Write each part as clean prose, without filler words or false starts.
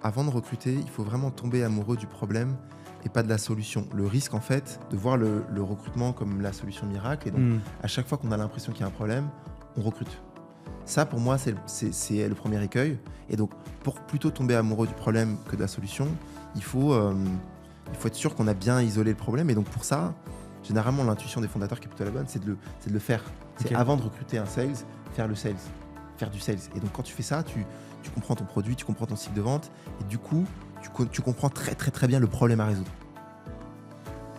avant de recruter, il faut vraiment tomber amoureux du problème et pas de la solution. Le risque, en fait, de voir le recrutement comme la solution miracle. Et donc, à chaque fois qu'on a l'impression qu'il y a un problème, on recrute. Ça, pour moi, c'est le premier écueil. Et donc, pour plutôt tomber amoureux du problème que de la solution, il faut être sûr qu'on a bien isolé le problème. Et donc, pour ça, généralement, l'intuition des fondateurs qui est plutôt la bonne, c'est de le faire. C'est Ok. avant de recruter un sales, faire le sales, faire du sales. Et donc, quand tu fais ça, tu comprends ton produit, tu comprends ton cycle de vente. Et du coup, tu comprends très, très, très bien le problème à résoudre.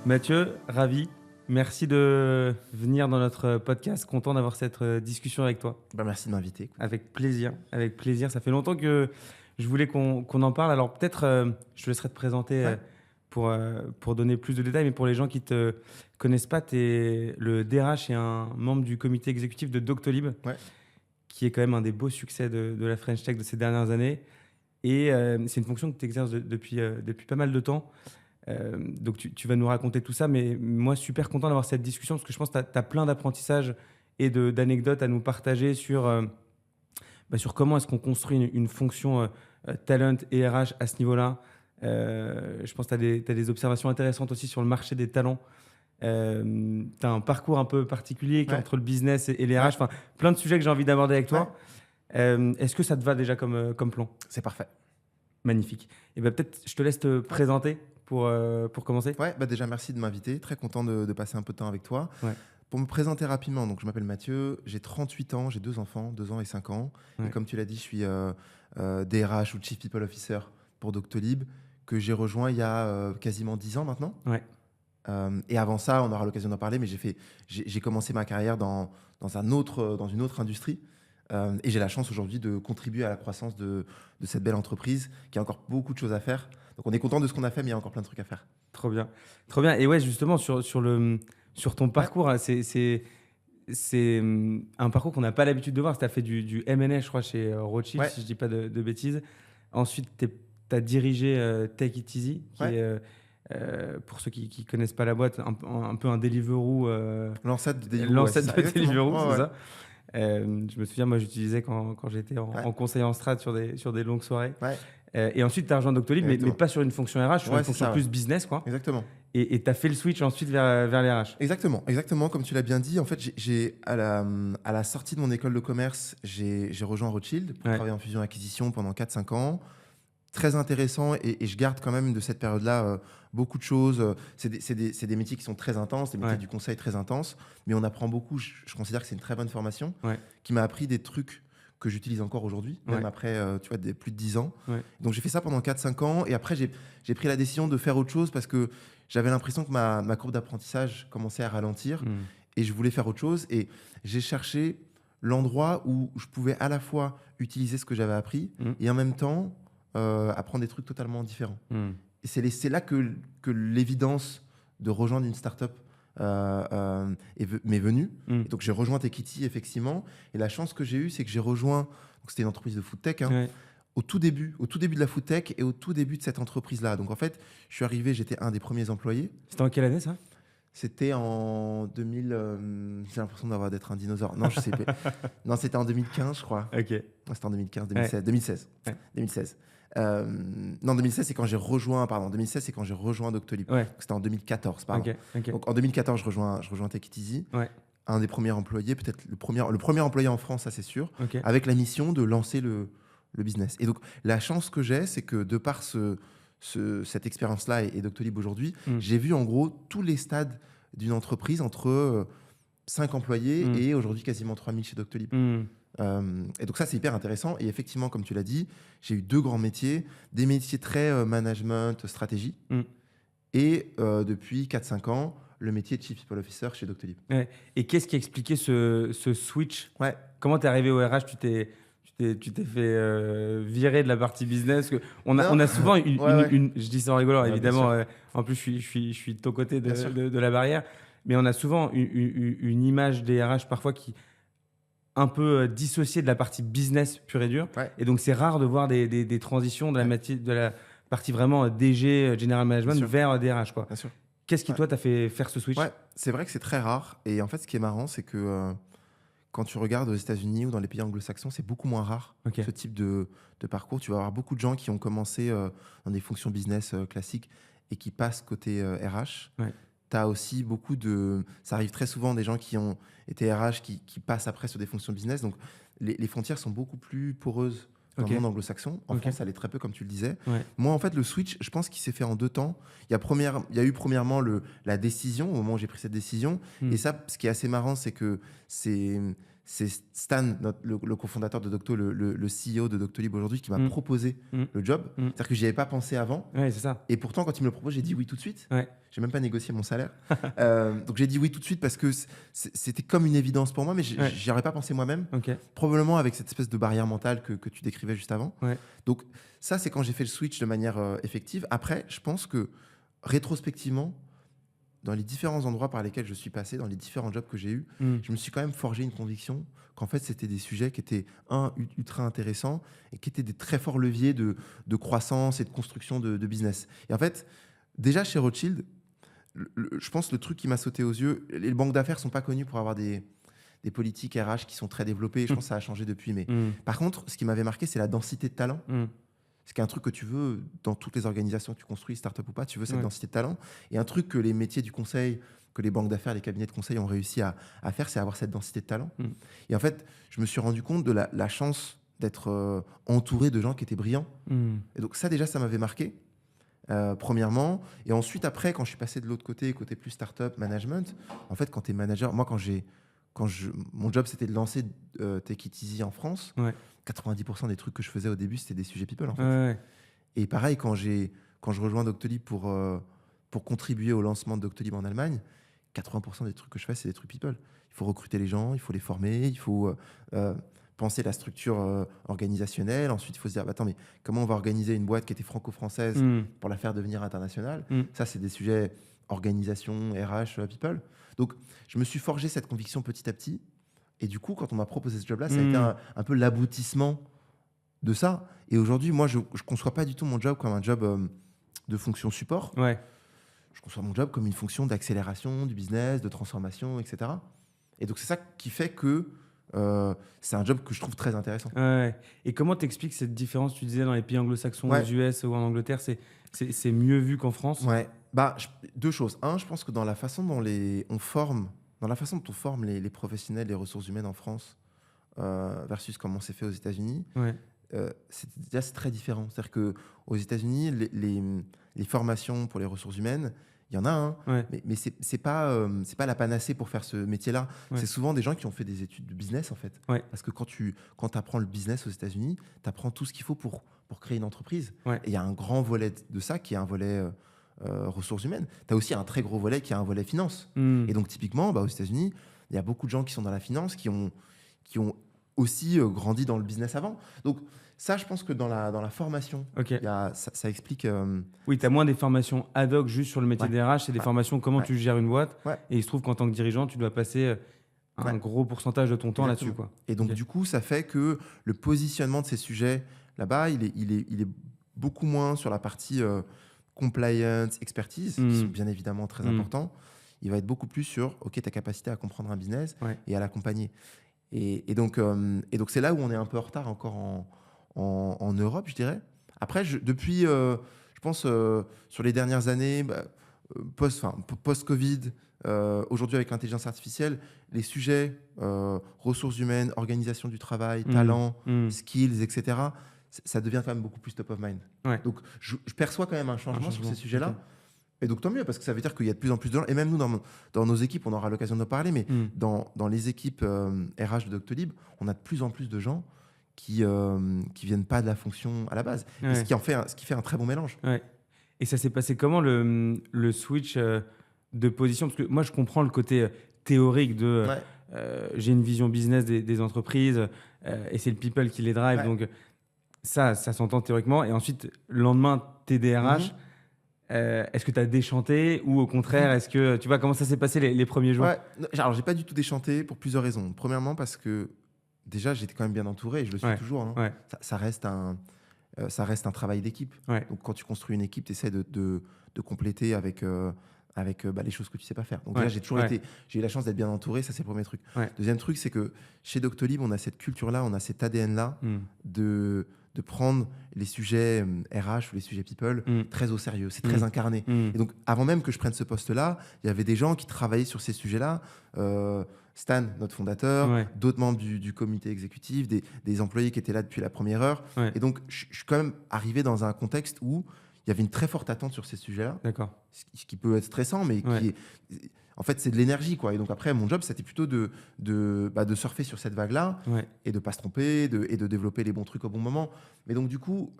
Mathieu, ravi. Merci de venir dans notre podcast. Content d'avoir cette discussion avec toi. Merci de m'inviter. Avec plaisir, avec plaisir. Ça fait longtemps que je voulais qu'on en parle. Alors peut-être, je te laisserai te présenter pour donner plus de détails, mais pour les gens qui ne te connaissent pas, tu es le DRH et un membre du comité exécutif de Doctolib, qui est quand même un des beaux succès de la French Tech de ces dernières années. Et c'est une fonction que tu exerces depuis pas mal de temps. Donc tu vas nous raconter tout ça, mais moi super content d'avoir cette discussion parce que je pense que tu as plein d'apprentissages et d'anecdotes à nous partager sur comment est-ce qu'on construit une fonction talent et RH à ce niveau-là. Je pense que tu as des observations intéressantes aussi sur le marché des talents. Tu as un parcours un peu particulier entre le business et les RH, enfin, plein de sujets que j'ai envie d'aborder avec toi. Est-ce que ça te va déjà comme plan ? C'est parfait. Magnifique. Et peut-être je te laisse te présenter pour commencer. Déjà, merci de m'inviter. Très content de passer un peu de temps avec toi. Ouais. Pour me présenter rapidement, donc, je m'appelle Mathieu, j'ai 38 ans, j'ai 2 enfants, 2 ans et 5 ans. Ouais. Et comme tu l'as dit, je suis DRH ou Chief People Officer pour Doctolib, que j'ai rejoint il y a quasiment 10 ans maintenant. Ouais. Et avant ça, on aura l'occasion d'en parler, mais j'ai commencé ma carrière dans une autre industrie. Et j'ai la chance aujourd'hui de contribuer à la croissance de cette belle entreprise qui a encore beaucoup de choses à faire. Donc on est content de ce qu'on a fait, mais il y a encore plein de trucs à faire. Trop bien. Trop bien. Et ouais, justement, sur ton parcours, hein, c'est un parcours qu'on n'a pas l'habitude de voir. Tu as fait du M&A, je crois, chez Rothschild, si je ne dis pas de bêtises. Ensuite, tu as dirigé Take It Easy, qui est, pour ceux qui ne connaissent pas la boîte, un peu un Deliveroo. L'ancêtre de Deliveroo, c'est ça. Je me souviens, moi, j'utilisais quand j'étais en conseil en strat sur des longues soirées. Et ensuite, tu as rejoint Doctolib, mais pas sur une fonction RH, sur une fonction plus business, quoi. Exactement. Et tu as fait le switch ensuite vers les RH. Exactement, comme tu l'as bien dit. En fait, à la sortie de mon école de commerce, j'ai rejoint Rothschild pour travailler en fusion-acquisition pendant 4-5 ans. Très intéressant, et je garde quand même de cette période-là beaucoup de choses. C'est des métiers qui sont très intenses, des métiers du conseil très intenses, mais on apprend beaucoup. Je considère que c'est une très bonne formation qui m'a appris des trucs que j'utilise encore aujourd'hui, même après plus de 10 ans. Donc j'ai fait ça pendant 4-5 ans, et après j'ai pris la décision de faire autre chose parce que j'avais l'impression que ma courbe d'apprentissage commençait à ralentir, et je voulais faire autre chose. Et j'ai cherché l'endroit où je pouvais à la fois utiliser ce que j'avais appris et en même temps apprendre des trucs totalement différents. Et c'est là que l'évidence de rejoindre une start-up m'est venue. Et donc j'ai rejoint Techity, effectivement. Et la chance que j'ai eue, c'est que j'ai rejoint, donc c'était une entreprise de food tech, au tout début de la food tech et au tout début de cette entreprise-là. Donc en fait, je suis arrivé, j'étais un des premiers employés. C'était en quelle année, ça ? C'était en 2000. J'ai l'impression d'être un dinosaure. Non, je sais pas. Non, c'était en 2015, je crois. Ok. C'était en 2015, 2016. 2016. Non, 2016, c'est quand j'ai rejoint. Pardon, 2016, c'est quand j'ai rejoint Doctolib. C'était en 2014, pardon. Donc en 2014, je rejoins Take It Easy. Un des premiers employés, peut-être le premier employé en France, ça c'est sûr, avec la mission de lancer le business. Et donc la chance que j'ai, c'est que de par cette expérience-là et Doctolib aujourd'hui, j'ai vu en gros tous les stades d'une entreprise entre 5 employés et aujourd'hui quasiment 3000 chez Doctolib. Et donc ça, c'est hyper intéressant. Et effectivement, comme tu l'as dit, j'ai eu 2 grands métiers, des métiers très management, stratégie, et depuis 4-5 ans, le métier de Chief People Officer chez Doctolib. Et qu'est-ce qui a expliqué ce switch ? Comment tu es arrivé au RH ? Tu t'es fait virer de la partie business. On a souvent je dis ça en rigolant, évidemment. En plus, je suis de ton côté de la barrière. Mais on a souvent une image des RH parfois qui un peu dissociée de la partie business pure et dure. Et donc, c'est rare de voir des transitions de la partie vraiment DG, General Management, vers des RH, quoi. Bien sûr. Qu'est-ce qui, toi, t'a fait faire ce switch ? C'est vrai que c'est très rare. Et en fait, ce qui est marrant, c'est que quand tu regardes aux États-Unis ou dans les pays anglo-saxons, c'est beaucoup moins rare, Ok. ce type de parcours. Tu vas avoir beaucoup de gens qui ont commencé dans des fonctions business classiques et qui passent côté RH. Ouais. Tu as aussi beaucoup de... Ça arrive très souvent des gens qui ont été RH qui passent après sur des fonctions business. Donc, les frontières sont beaucoup plus poreuses dans Ok. le monde anglo-saxon. En Ok. France, ça l'est très peu, comme tu le disais. Ouais. Moi, en fait, le switch, je pense qu'il s'est fait en 2 temps. Il y a eu premièrement la décision, au moment où j'ai pris cette décision. Et ça, ce qui est assez marrant, c'est que c'est Stan, le cofondateur de Docto, le CEO de Doctolib aujourd'hui, qui m'a proposé le job. C'est-à-dire que j'y avais pas pensé avant. Ouais, c'est ça. Et pourtant, quand il me le propose, j'ai dit oui tout de suite. Ouais. J'ai même pas négocié mon salaire. Donc j'ai dit oui tout de suite parce que c'était comme une évidence pour moi, mais j'y aurais pas pensé moi-même. Ok. Probablement avec cette espèce de barrière mentale que tu décrivais juste avant. Ouais. Donc ça, c'est quand j'ai fait le switch de manière effective. Après, je pense que rétrospectivement, dans les différents endroits par lesquels je suis passé, dans les différents jobs que j'ai eus, je me suis quand même forgé une conviction qu'en fait, c'était des sujets qui étaient, ultra intéressants et qui étaient des très forts leviers de croissance et de construction de business. Et en fait, déjà chez Rothschild, je pense le truc qui m'a sauté aux yeux, les banques d'affaires sont pas connues pour avoir des politiques RH qui sont très développées. Je pense que ça a changé depuis. Mais par contre, ce qui m'avait marqué, c'est la densité de talent. C'est un truc que tu veux dans toutes les organisations que tu construis, start-up ou pas, tu veux cette densité de talent. Et un truc que les métiers du conseil, que les banques d'affaires, les cabinets de conseil ont réussi à faire, c'est avoir cette densité de talent. Et en fait, je me suis rendu compte de la chance d'être entouré de gens qui étaient brillants. Et donc ça, déjà, ça m'avait marqué. Premièrement, et ensuite après quand je suis passé de l'autre côté plus startup management, en fait quand tu es manager, moi mon job c'était de lancer Take It Easy en France, 90% des trucs que je faisais au début c'était des sujets people en fait. Et pareil quand je rejoins Doctolib pour contribuer au lancement de Doctolib en Allemagne, 80% des trucs que je fais c'est des trucs people. Il faut recruter les gens, il faut les former, il faut penser la structure organisationnelle. Ensuite, il faut se dire, attends, mais comment on va organiser une boîte qui était franco-française pour la faire devenir internationale? Ça, c'est des sujets organisation, RH, people. Donc, je me suis forgé cette conviction petit à petit. Et du coup, quand on m'a proposé ce job-là, ça a été un peu l'aboutissement de ça. Et aujourd'hui, moi, je ne conçois pas du tout mon job comme un job de fonction support. Je conçois mon job comme une fonction d'accélération du business, de transformation, etc. Et donc, c'est ça qui fait que c'est un job que je trouve très intéressant. Et comment t'expliques cette différence? Tu disais dans les pays anglo-saxons, aux US ou en Angleterre, c'est mieux vu qu'en France? Deux choses. Un, je pense que dans la façon dont on forme les professionnels, les ressources humaines en France versus comment c'est fait aux États-Unis, c'est très différent. C'est-à-dire qu'aux États-Unis, les formations pour les ressources humaines, il y en a, mais c'est pas la panacée pour faire ce métier-là. C'est souvent des gens qui ont fait des études de business, en fait. Parce que quand tu apprends le business aux États-Unis, tu apprends tout ce qu'il faut pour créer une entreprise. Et il y a un grand volet de ça qui est un volet ressources humaines. Tu as aussi un très gros volet qui est un volet finance. Et donc, typiquement, aux États-Unis, il y a beaucoup de gens qui sont dans la finance qui ont aussi grandi dans le business avant. Donc, ça, je pense que dans la formation, ça explique... Oui, tu as moins des formations ad hoc juste sur le métier des RH, c'est des formations comment tu gères une boîte. Et il se trouve qu'en tant que dirigeant, tu dois passer un gros pourcentage de ton temps là-dessus. Et donc, du coup, ça fait que le positionnement de ces sujets là-bas, il est beaucoup moins sur la partie compliance, expertise, qui sont bien évidemment très importants. Il va être beaucoup plus sur ta capacité à comprendre un business et à l'accompagner. Et donc, c'est là où on est un peu en retard encore en Europe, je dirais. Après, depuis, je pense, sur les dernières années, post-Covid, aujourd'hui avec l'intelligence artificielle, les sujets ressources humaines, organisation du travail, talent, skills, etc., ça devient quand même beaucoup plus top of mind. Donc, je perçois quand même un changement sur ces sujets-là. Et donc, tant mieux, parce que ça veut dire qu'il y a de plus en plus de gens, et même nous, dans nos équipes, on aura l'occasion de parler, mais dans les équipes RH de Doctolib, on a de plus en plus de gens qui viennent pas de la fonction à la base. Et ce qui fait un très bon mélange. Et ça s'est passé comment, le switch de position? Parce que moi, je comprends le côté théorique de j'ai une vision business des entreprises et c'est le people qui les drive. Donc, ça s'entend théoriquement. Et ensuite, le lendemain, t'es DRH. Est-ce que tu as déchanté ou au contraire, est-ce que tu vois comment ça s'est passé les premiers jours? Alors, j'ai pas du tout déchanté pour plusieurs raisons. Premièrement, parce que déjà, j'étais quand même bien entouré et je le suis toujours. Ça reste un travail d'équipe. Donc, quand tu construis une équipe, tu essaies de compléter avec avec les choses que tu sais pas faire. Donc Ouais, là, j'ai eu la chance d'être bien entouré, ça c'est le premier truc. ouais. Deuxième truc, c'est que chez Doctolib, on a cette culture-là, on a cet ADN-là Mm. de prendre les sujets RH ou les sujets people très au sérieux. C'est très incarné. Et donc, avant même que je prenne ce poste-là, il y avait des gens qui travaillaient sur ces sujets-là. Stan, notre fondateur, Ouais. d'autres membres du comité exécutif, des employés qui étaient là depuis la première heure. Ouais. Et donc, je suis quand même arrivé dans un contexte où il y avait une très forte attente sur ces sujets-là, D'accord. ce qui peut être stressant, mais Ouais. qui est, en fait, c'est de l'énergie, quoi. Et donc après, mon job, c'était plutôt de surfer sur cette vague-là Ouais. et de pas se tromper et de développer les bons trucs au bon moment. Mais donc du coup,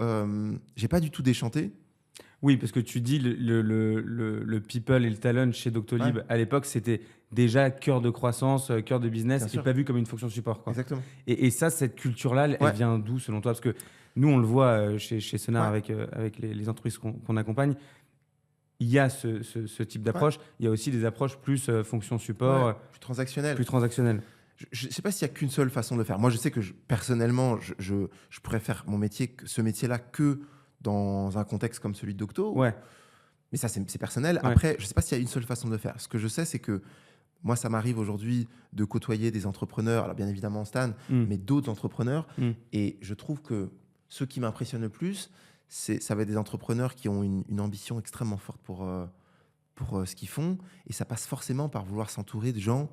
j'ai pas du tout déchanté. Oui, parce que tu dis le people et le talent chez Doctolib, Ouais. à l'époque, c'était déjà cœur de croissance, cœur de business, Bien et sûr. pas vu comme une fonction support, quoi. Exactement. Et ça, cette culture-là, elle Ouais. vient d'où, selon toi? Parce que nous, on le voit chez Sonar Ouais. avec les entreprises qu'on accompagne. Il y a ce type d'approche. Il y a aussi des approches plus fonction support, Ouais. Plus transactionnel. plus transactionnelles. Je sais pas s'il y a qu'une seule façon de le faire. Moi, je sais que personnellement, je pourrais faire ce métier-là que dans un contexte comme celui de Docto. Ouais. Mais ça, c'est personnel. Ouais. Après, je sais pas s'il y a une seule façon de le faire. Ce que je sais, c'est que moi, ça m'arrive aujourd'hui de côtoyer des entrepreneurs, alors bien évidemment Stan, mais d'autres entrepreneurs. Et je trouve que ceux qui m'impressionnent le plus, ça va être des entrepreneurs qui ont une ambition extrêmement forte pour ce qu'ils font. Et ça passe forcément par vouloir s'entourer de gens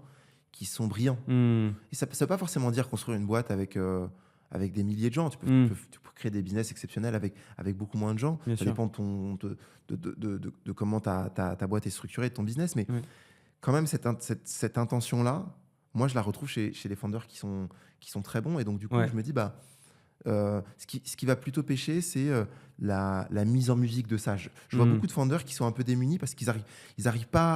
qui sont brillants. Et ça ne veut pas forcément dire construire une boîte avec des milliers de gens. Tu peux créer des business exceptionnels avec beaucoup moins de gens. Bien Ça sûr. dépend de comment ta boîte est structurée, de ton business. Mais quand même, cette intention-là, moi, je la retrouve chez les founders qui sont très bons. Et donc, du coup, je me dis, ce qui va plutôt pêcher, c'est la mise en musique de ça. Je vois beaucoup de founders qui sont un peu démunis parce qu'ils arrivent pas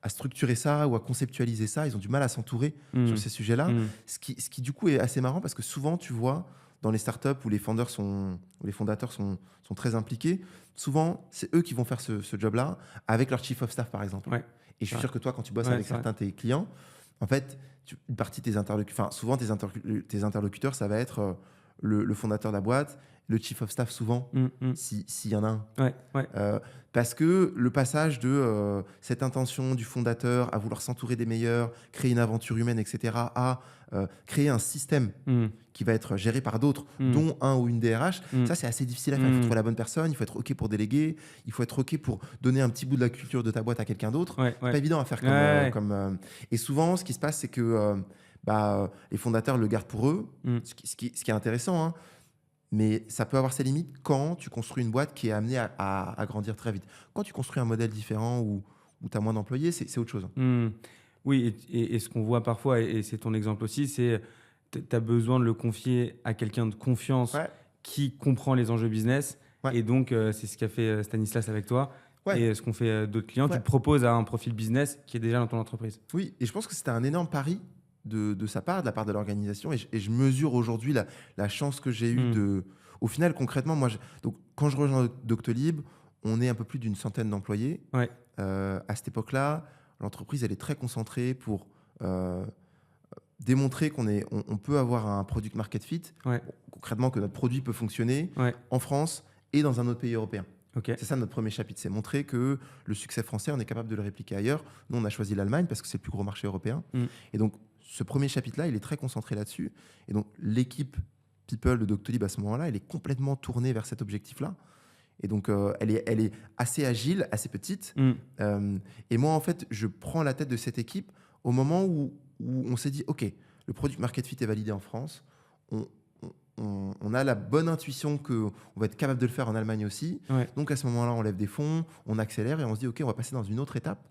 à structurer ça ou à conceptualiser ça. Ils ont du mal à s'entourer sur ces sujets-là. Ce qui, du coup, est assez marrant parce que souvent, tu vois, dans les startups où les fondateurs sont très impliqués, souvent, c'est eux qui vont faire ce job-là avec leur chief of staff, par exemple. Ouais. Et je suis sûr que toi, quand tu bosses avec certains de tes clients, en fait, une partie de tes interlocuteurs, souvent tes interlocuteurs, ça va être le fondateur de la boîte, le chief of staff souvent, s'il y en a un. Ouais. Parce que le passage de cette intention du fondateur à vouloir s'entourer des meilleurs, créer une aventure humaine, etc., à créer un système qui va être géré par d'autres, dont un ou une DRH, ça c'est assez difficile à faire. Il faut trouver la bonne personne, il faut être OK pour déléguer, il faut être OK pour donner un petit bout de la culture de ta boîte à quelqu'un d'autre. C'est pas évident à faire Et souvent, ce qui se passe, c'est que les fondateurs le gardent pour eux, ce qui est intéressant, hein. Mais ça peut avoir ses limites quand tu construis une boîte qui est amenée à grandir très vite. Quand tu construis un modèle différent où tu as moins d'employés, c'est autre chose. Oui, et ce qu'on voit parfois, et c'est ton exemple aussi, c'est tu as besoin de le confier à quelqu'un de confiance qui comprend les enjeux business. Et donc, c'est ce qu'a fait Stanislas avec toi. Et ce qu'on fait d'autres clients. Tu te proposes à un profil business qui est déjà dans ton entreprise. Oui, et je pense que c'était un énorme pari de sa part, de la part de l'organisation. Et je mesure aujourd'hui la chance que j'ai eue de... Au final, concrètement, donc, quand je rejoins Doctolib, on est un peu plus d'une centaine d'employés. À cette époque-là, l'entreprise, elle est très concentrée pour démontrer on peut avoir un product market fit. Concrètement, que notre produit peut fonctionner en France et dans un autre pays européen. C'est ça notre premier chapitre, c'est montrer que le succès français, on est capable de le répliquer ailleurs. Nous, on a choisi l'Allemagne parce que c'est le plus gros marché européen. Et donc, ce premier chapitre-là, il est très concentré là-dessus. Et donc, l'équipe People de Doctolib à ce moment-là, elle est complètement tournée vers cet objectif-là. Et donc, elle est assez agile, assez petite. Et moi, en fait, je prends la tête de cette équipe au moment où on s'est dit, OK, le product market fit est validé en France. On a la bonne intuition qu'on va être capable de le faire en Allemagne aussi. Donc, à ce moment-là, on lève des fonds, on accélère et on se dit, OK, on va passer dans une autre étape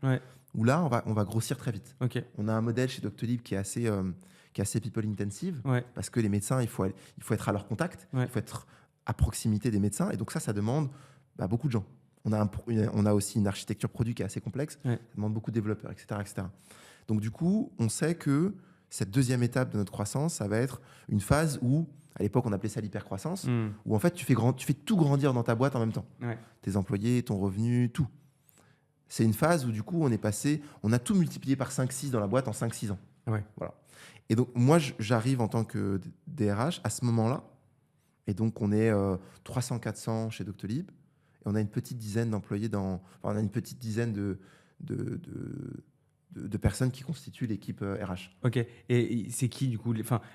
où là, on va grossir très vite. On a un modèle chez Doctolib qui est assez people intensive parce que les médecins, il faut être à leur contact, il faut être à proximité des médecins. Et donc, ça demande beaucoup de gens. On a aussi une architecture produit qui est assez complexe. Ça demande beaucoup de développeurs, etc., etc. Donc, du coup, on sait que cette deuxième étape de notre croissance, ça va être une phase où, à l'époque, on appelait ça l'hypercroissance, où en fait, tu fais tout grandir dans ta boîte en même temps. Tes employés, ton revenu, tout. C'est une phase où, du coup, on a tout multiplié par 5-6 dans la boîte en 5-6 ans. Voilà. Et donc, moi, j'arrive en tant que DRH à ce moment-là. Et donc, on est 300-400 chez Doctolib. et on a une petite dizaine d'employés on a une petite dizaine de, de personnes qui constituent l'équipe RH. Ok. Et c'est qui, du coup,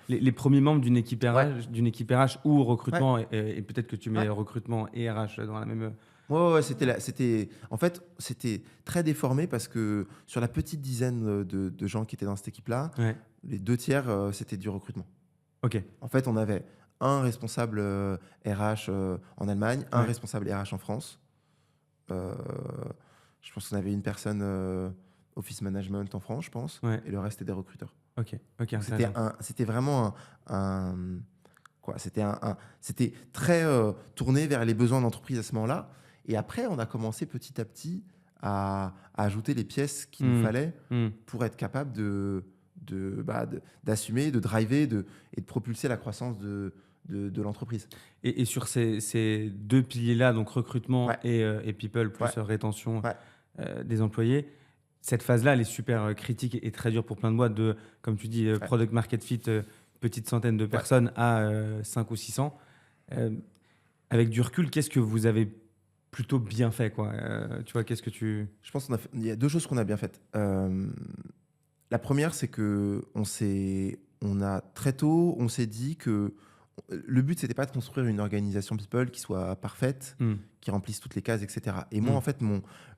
les premiers membres d'une équipe RH, ou recrutement, et peut-être que tu mets recrutement et RH dans la même. Ouais, en fait, c'était très déformé parce que sur la petite dizaine de gens qui étaient dans cette équipe-là, les 2 tiers, c'était du recrutement. Ok. En fait, on avait un responsable RH en Allemagne, un responsable RH en France. Je pense qu'on avait une personne office management en France, je pense, et le reste était des recruteurs. Ok. C'était vraiment c'était très tourné vers les besoins de l'entreprise à ce moment-là. Et après, on a commencé petit à petit à ajouter les pièces qu'il nous fallait pour être capable d'assumer, de driver et de propulser la croissance de l'entreprise. Et sur ces 2 piliers-là, donc recrutement et people, plus rétention des employés, cette phase-là, elle est super critique et très dure pour plein de boîtes, comme tu dis, product market fit, petite centaine de personnes à 5 ou 600. Avec du recul, qu'est-ce que vous avez plutôt bien fait, quoi? Tu vois, qu'est-ce que tu... Je pense qu'il y a 2 choses qu'on a bien faites. La première, c'est que on a très tôt, on s'est dit que le but, c'était pas de construire une organisation people qui soit parfaite, qui remplisse toutes les cases, etc. Et moi, en fait,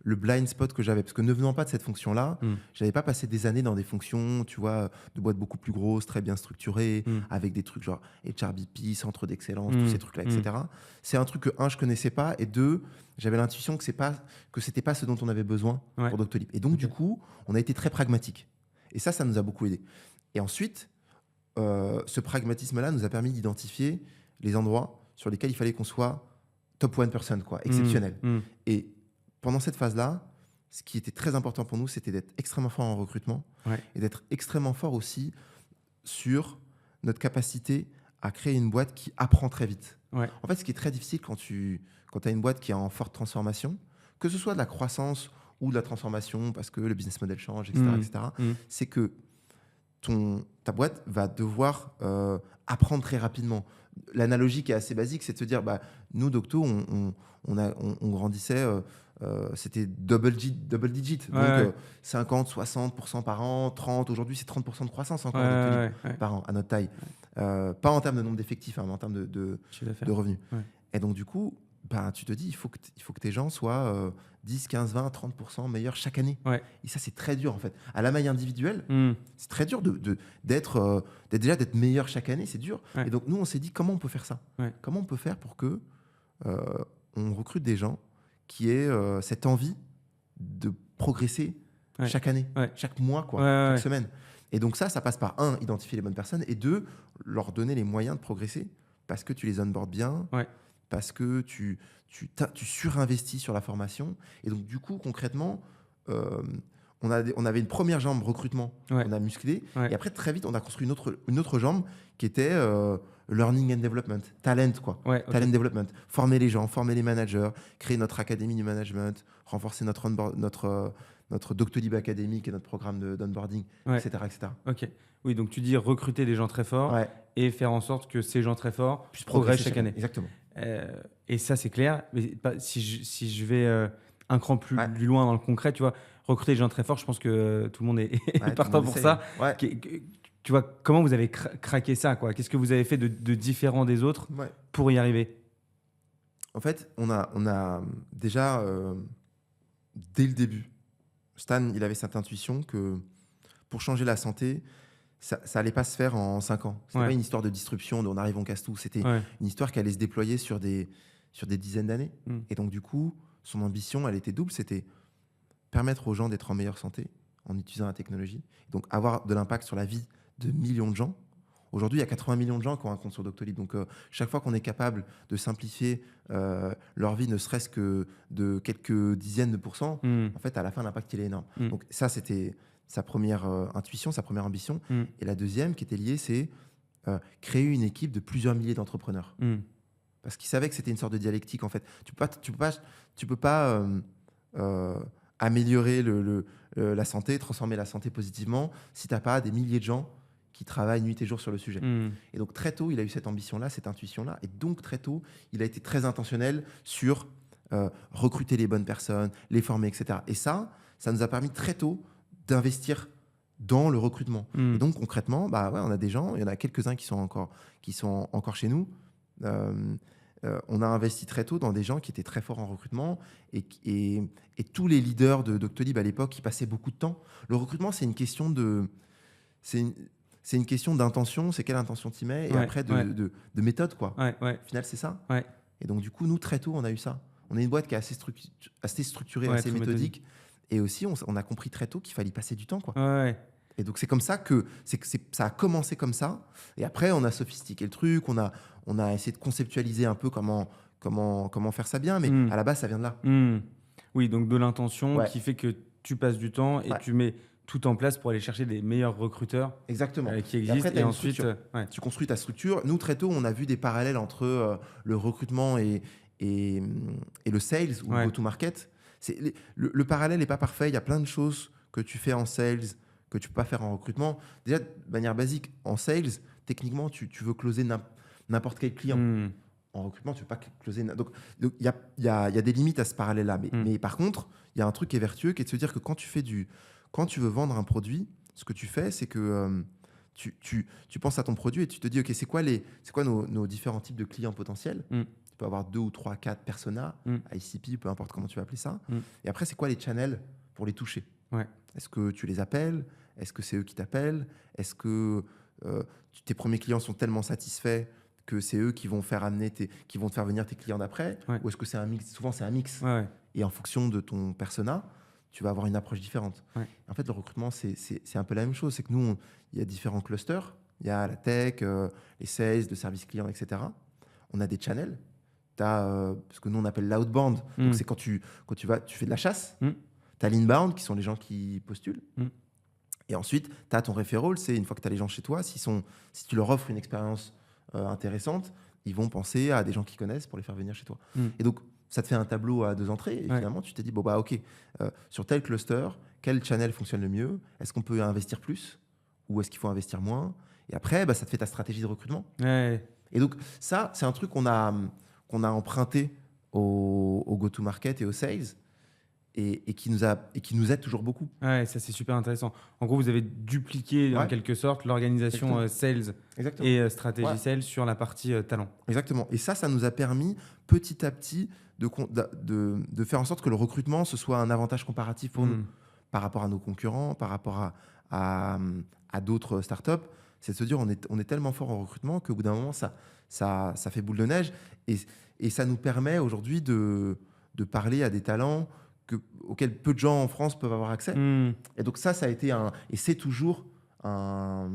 le blind spot que j'avais, parce que ne venant pas de cette fonction-là, j'avais pas passé des années dans des fonctions, tu vois, de boîtes beaucoup plus grosses, très bien structurées, avec des trucs genre HRBP, centre d'excellence, tous ces trucs-là, etc. C'est un truc que, un, je connaissais pas, et deux, j'avais l'intuition que c'était pas ce dont on avait besoin pour Doctolib. Et donc, du coup, on a été très pragmatique. Et ça nous a beaucoup aidé. Et ensuite, ce pragmatisme-là nous a permis d'identifier les endroits sur lesquels il fallait qu'on soit top 1%, quoi, exceptionnel. Et pendant cette phase-là, ce qui était très important pour nous, c'était d'être extrêmement fort en recrutement et d'être extrêmement fort aussi sur notre capacité à créer une boîte qui apprend très vite. En fait, ce qui est très difficile quand tu as une boîte qui est en forte transformation, que ce soit de la croissance ou de la transformation parce que le business model change, etc., c'est que ta boîte va devoir apprendre très rapidement. L'analogie qui est assez basique, c'est de se dire, nous, Docto, on grandissait, c'était double digit. Donc 50, 60% par an, 30, aujourd'hui c'est 30% de croissance encore par an à notre taille. Pas en termes de nombre d'effectifs, mais en termes de revenus. Et donc du coup, tu te dis, il faut que tes gens soient 10, 15, 20, 30% meilleurs chaque année. Et ça, c'est très dur, en fait. À la maille individuelle, c'est très dur d'être meilleur chaque année, c'est dur. Et donc, nous, on s'est dit, comment on peut faire ça ? Comment on peut faire pour que on recrute des gens qui aient cette envie de progresser chaque année, chaque mois, chaque semaine. Et donc ça passe par, un, identifier les bonnes personnes, et deux, leur donner les moyens de progresser parce que tu les onboardes bien, parce que tu surinvestis sur la formation. Et donc, du coup, concrètement, on avait une première jambe recrutement qu'on a musclée. Et après, très vite, on a construit une autre jambe qui était learning and development, talent, quoi. Talent development. Former les gens, former les managers, créer notre académie du management, renforcer notre Doctolib académique et notre programme d'onboarding, etc., etc. Ok. Oui, donc tu dis recruter des gens très forts et faire en sorte que ces gens très forts puissent progressent chaque année. Exactement. Et ça, c'est clair. Mais si je vais un cran plus loin dans le concret, tu vois, recruter des gens très forts, je pense que tout le monde est partant pour ça. Tu vois, comment vous avez craqué ça, quoi ? Qu'est-ce que vous avez fait de différent des autres pour y arriver ? En fait, on a déjà, dès le début, Stan, il avait cette intuition que pour changer la santé, ça allait pas se faire en 5 ans. C'était pas une histoire de disruption, on arrive, on casse tout. C'était une histoire qui allait se déployer sur des dizaines d'années. Et donc, du coup, son ambition, elle était double. C'était permettre aux gens d'être en meilleure santé en utilisant la technologie. Donc, avoir de l'impact sur la vie de millions de gens. Aujourd'hui, il y a 80 millions de gens qui ont un compte sur Doctolib. Donc, chaque fois qu'on est capable de simplifier leur vie, ne serait-ce que de quelques dizaines de pourcents, en fait, à la fin, l'impact, il est énorme. Donc, ça, c'était sa première intuition, sa première ambition. Et la deuxième qui était liée, c'est créer une équipe de plusieurs milliers d'entrepreneurs. Parce qu'il savait que c'était une sorte de dialectique, en fait. Tu peux pas améliorer la santé, transformer la santé positivement si tu n'as pas des milliers de gens qui travaillent nuit et jour sur le sujet. Et donc, très tôt, il a eu cette ambition-là, cette intuition-là. Et donc, très tôt, il a été très intentionnel sur recruter les bonnes personnes, les former, etc. Et ça nous a permis très tôt d'investir dans le recrutement. Et donc concrètement, on a des gens, il y en a quelques-uns qui sont encore chez nous. On a investi très tôt dans des gens qui étaient très forts en recrutement et tous les leaders de Doctolib à l'époque, ils passaient beaucoup de temps. Le recrutement, c'est une question d'intention, c'est quelle intention tu y mets et après de méthode, quoi. Au final, c'est ça. Et donc du coup, nous, très tôt, on a eu ça. On est une boîte qui est assez structurée, assez méthodique. Et aussi, on a compris très tôt qu'il fallait y passer du temps, quoi. Et donc, c'est comme ça que ça a commencé comme ça. Et après, on a sophistiqué le truc, on a essayé de conceptualiser un peu comment faire ça bien. Mais à la base, ça vient de là. Oui, donc de l'intention qui fait que tu passes du temps et tu mets tout en place pour aller chercher des meilleurs recruteurs. Exactement. Qui existent. Et ensuite, tu construis ta structure. Nous, très tôt, on a vu des parallèles entre le recrutement et le sales ou le go-to-market. Le parallèle n'est pas parfait. Il y a plein de choses que tu fais en sales que tu ne peux pas faire en recrutement. Déjà, de manière basique, en sales, techniquement, tu veux closer n'importe quel client. En recrutement, tu ne peux pas closer. Donc, il y a des limites à ce parallèle-là. Mais par contre, il y a un truc qui est vertueux, qui est de se dire que quand tu veux vendre un produit, ce que tu fais, c'est que tu penses à ton produit et tu te dis, OK, c'est quoi nos différents types de clients potentiels. Tu peux avoir 2 ou 3, 4 personas, ICP, peu importe comment tu vas appeler ça. Et après, c'est quoi les channels pour les toucher. Est-ce que tu les appelles? Est-ce que c'est eux qui t'appellent? Est-ce que tes premiers clients sont tellement satisfaits que c'est eux qui vont te faire venir tes clients d'après? Ou est-ce que c'est un mix? Souvent, c'est un mix. Et en fonction de ton persona, tu vas avoir une approche différente. En fait, le recrutement, c'est un peu la même chose. C'est que nous, il y a différents clusters. Il y a la tech, les sales, le service client, etc. On a des channels. Tu as ce que nous, on appelle l'outbound. Donc, c'est quand tu fais de la chasse. Tu as l'inbound, qui sont les gens qui postulent. Et ensuite, tu as ton referral. C'est une fois que tu as les gens chez toi, si tu leur offres une expérience intéressante, ils vont penser à des gens qu'ils connaissent pour les faire venir chez toi. Et donc, ça te fait un tableau à 2 entrées. Et finalement, tu t'es dit, OK, sur tel cluster, quel channel fonctionne le mieux? Est-ce qu'on peut investir plus? Ou est-ce qu'il faut investir moins? Et après, ça te fait ta stratégie de recrutement. Et donc, ça, c'est un truc qu'on a emprunté au go-to-market et au sales. Et qui nous aide toujours beaucoup. Ça c'est super intéressant. En gros, vous avez dupliqué en quelque sorte l'organisation sales et stratégie sales sur la partie talent. Exactement. Et ça nous a permis petit à petit de faire en sorte que le recrutement, ce soit un avantage comparatif pour nous par rapport à nos concurrents, par rapport à d'autres startups. C'est de se dire, on est tellement fort en recrutement qu'au bout d'un moment, ça fait boule de neige. Et ça nous permet aujourd'hui de parler à des talents auxquels peu de gens en France peuvent avoir accès. Et donc ça a été et c'est toujours un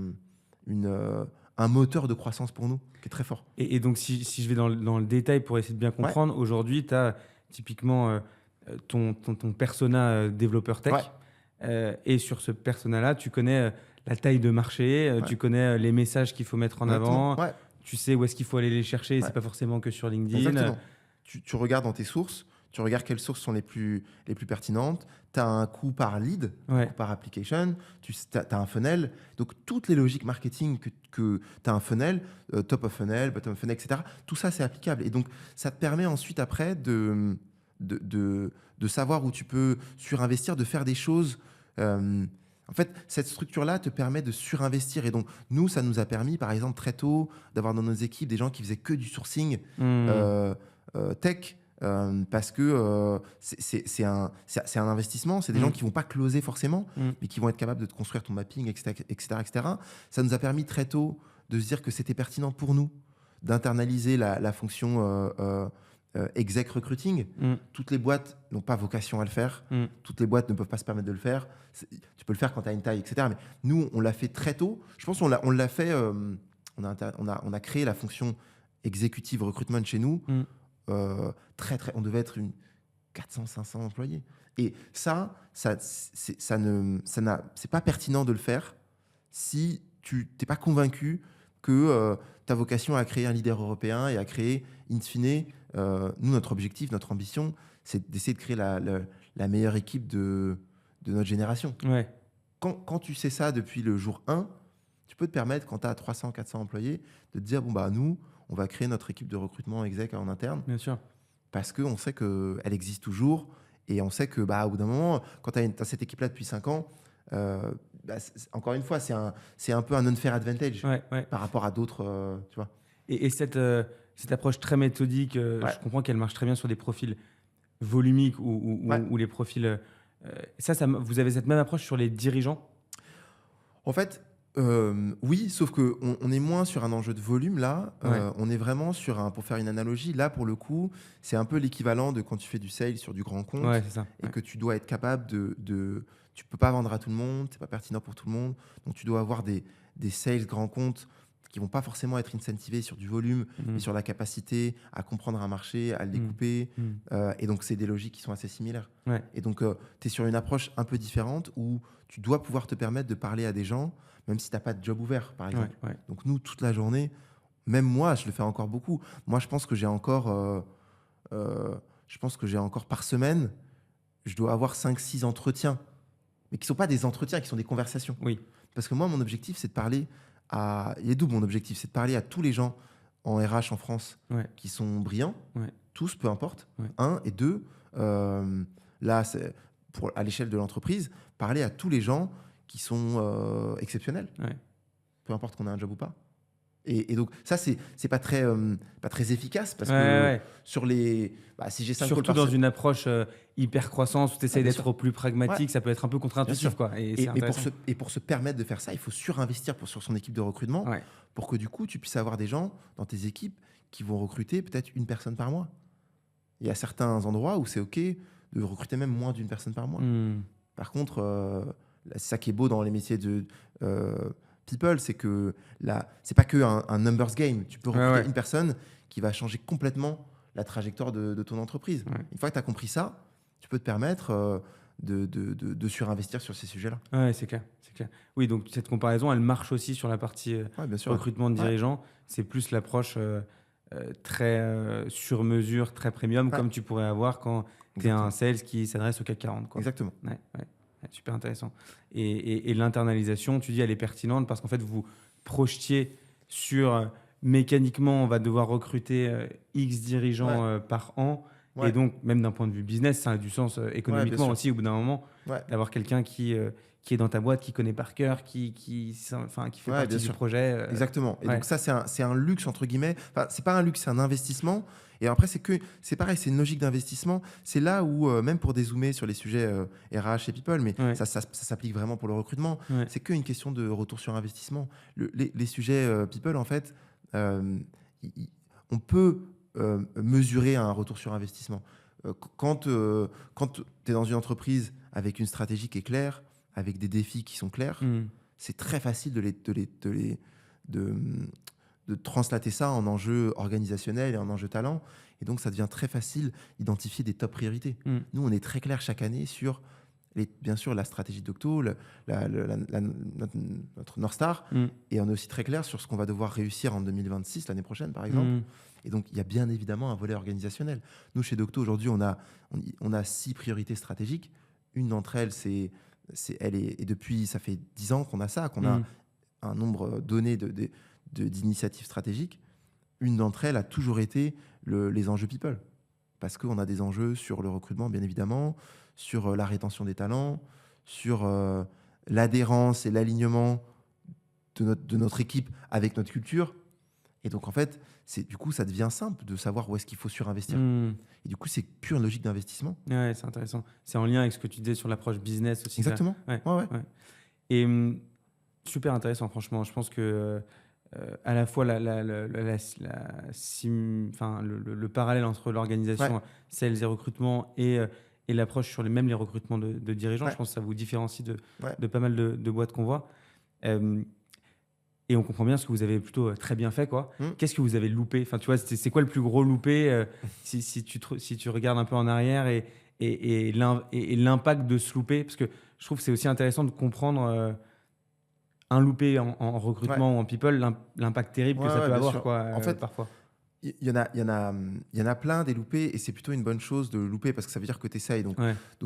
moteur de croissance pour nous qui est très fort. Et donc si je vais dans le détail pour essayer de bien comprendre, aujourd'hui tu as typiquement ton persona développeur tech et sur ce persona-là, tu connais la taille de marché, tu connais les messages qu'il faut mettre en avant, tu sais où est-ce qu'il faut aller les chercher, c'est pas forcément que sur LinkedIn. Exactement. Tu regardes dans tes sources, tu regardes quelles sources sont les plus pertinentes. Tu as un coût par lead, un coût par application. Tu as un funnel. Donc, toutes les logiques marketing que tu as un funnel, top of funnel, bottom of funnel, etc. Tout ça, c'est applicable. Et donc, ça te permet ensuite, après, de savoir où tu peux surinvestir, de faire des choses. En fait, cette structure-là te permet de surinvestir. Et donc, nous, ça nous a permis, par exemple, très tôt, d'avoir dans nos équipes des gens qui faisaient que du sourcing tech. Parce que c'est un investissement, c'est des gens qui ne vont pas closer forcément, mais qui vont être capables de te construire ton mapping, etc. Ça nous a permis très tôt de se dire que c'était pertinent pour nous d'internaliser la fonction exec recruiting. Toutes les boîtes n'ont pas vocation à le faire, toutes les boîtes ne peuvent pas se permettre de le faire. Tu peux le faire quand tu as une taille, etc. Mais nous, on l'a fait très tôt. Je pense qu'on l'a fait, on a créé la fonction exécutive recrutement chez nous. On devait être 400-500 employés. Et c'est pas pertinent de le faire si tu n'es pas convaincu que ta vocation à créer un leader européen et à créer, in fine, nous, notre objectif, notre ambition, c'est d'essayer de créer la meilleure équipe de notre génération. Quand tu sais ça depuis le jour 1, tu peux te permettre, quand tu as 300-400 employés, de te dire, nous, on va créer notre équipe de recrutement exec en interne. Bien sûr. parce qu'on sait qu'elle existe toujours et on sait que, au bout d'un moment, quand tu as cette équipe-là depuis 5 ans, encore une fois, c'est un peu un unfair advantage par rapport à d'autres, tu vois. Et cette approche très méthodique, je comprends qu'elle marche très bien sur des profils volumiques ou les profils... vous avez cette même approche sur les dirigeants? En fait, oui, sauf qu'on on est moins sur un enjeu de volume là. On est vraiment sur pour faire une analogie, là pour le coup, c'est un peu l'équivalent de quand tu fais du sales sur du grand compte Ouais, c'est ça. et que tu dois être capable tu peux pas vendre à tout le monde, c'est pas pertinent pour tout le monde. Donc tu dois avoir des sales grands comptes qui vont pas forcément être incentivés sur du volume, mais sur la capacité à comprendre un marché, à le découper. Et donc, c'est des logiques qui sont assez similaires. Et donc, tu es sur une approche un peu différente où tu dois pouvoir te permettre de parler à des gens, même si tu n'as pas de job ouvert, par exemple. Donc, nous, toute la journée, même moi, je le fais encore beaucoup. Moi, je pense que j'ai encore par semaine, je dois avoir 5-6 entretiens, mais qui ne sont pas des entretiens, qui sont des conversations. Oui. Parce que moi, mon objectif, c'est de parler il est double mon objectif, c'est de parler à tous les gens en RH en France qui sont brillants, tous, peu importe, un, et deux, là, c'est à l'échelle de l'entreprise, parler à tous les gens qui sont exceptionnels, peu importe qu'on ait un job ou pas. Et donc, ça, c'est pas très efficace parce que sur les. Si j'ai 5 surtout dans une approche hyper croissance où tu essaies d'être au plus pragmatique, ça peut être un peu contre-intuitif. Et pour se permettre de faire ça, il faut surinvestir sur son équipe de recrutement pour que du coup, tu puisses avoir des gens dans tes équipes qui vont recruter peut-être une personne par mois. Il y a certains endroits où c'est OK de recruter même moins d'une personne par mois. Par contre, c'est ça qui est beau dans les métiers de people, c'est que là, c'est pas que un numbers game. Tu peux recruter une personne qui va changer complètement la trajectoire de ton entreprise. Une fois que tu as compris ça, tu peux te permettre de surinvestir sur ces sujets-là. Ouais, c'est clair. Oui, donc cette comparaison, elle marche aussi sur la partie recrutement de dirigeants. C'est plus l'approche très sur mesure, très premium, comme tu pourrais avoir quand tu es un sales qui s'adresse au CAC 40. Quoi. Exactement. Super intéressant. Et l'internalisation, tu dis, elle est pertinente parce qu'en fait, vous projetiez sur mécaniquement, on va devoir recruter X dirigeants par an. Et donc, même d'un point de vue business, ça a du sens économiquement aussi, au bout d'un moment, d'avoir quelqu'un qui est dans ta boîte, qui connaît par cœur, qui fait partie du projet. Exactement. Et donc ça, c'est un luxe, entre guillemets. Enfin, c'est pas un luxe, c'est un investissement. Et après, c'est pareil, c'est une logique d'investissement. C'est là où, même pour dézoomer sur les sujets RH et people, mais ça s'applique vraiment pour le recrutement, c'est qu'une question de retour sur investissement. Les sujets people, en fait, on peut mesurer un retour sur investissement. Quand tu es dans une entreprise avec une stratégie qui est claire, avec des défis qui sont clairs, c'est très facile de translater ça en enjeu organisationnel et en enjeu talent. Et donc, ça devient très facile d'identifier des top priorités. Nous, on est très clair chaque année sur, bien sûr, la stratégie d'Octo, notre North Star. Et on est aussi très clair sur ce qu'on va devoir réussir en 2026, l'année prochaine, par exemple. Et donc, il y a bien évidemment un volet organisationnel. Nous, chez Docto, aujourd'hui, on a 6 priorités stratégiques. Une d'entre elles, et depuis, ça fait 10 ans qu'on a ça, qu'on a un nombre donné d'initiatives stratégiques. Une d'entre elles a toujours été les enjeux people. Parce qu'on a des enjeux sur le recrutement, bien évidemment, sur la rétention des talents, sur l'adhérence et l'alignement de notre équipe avec notre culture. Et donc, en fait, du coup, ça devient simple de savoir où est-ce qu'il faut surinvestir. Et du coup, c'est pure logique d'investissement. Ouais, c'est intéressant. C'est en lien avec ce que tu disais sur l'approche business aussi. Exactement. Ouais. Et super intéressant, franchement. Je pense que à la fois le parallèle entre l'organisation sales et recrutement et l'approche sur même les recrutements de dirigeants, je pense que ça vous différencie de pas mal de boîtes qu'on voit. Et on comprend bien ce que vous avez plutôt très bien fait, quoi. Qu'est-ce que vous avez loupé? Enfin, tu vois, c'est quoi le plus gros loupé si tu regardes un peu en arrière et l'impact de ce loupé? Parce que je trouve que c'est aussi intéressant de comprendre un loupé en recrutement ou en people, l'impact terrible que ça peut avoir, quoi, en fait, parfois. Il y en a plein des loupés et c'est plutôt une bonne chose de louper parce que ça veut dire que tu essayes. Donc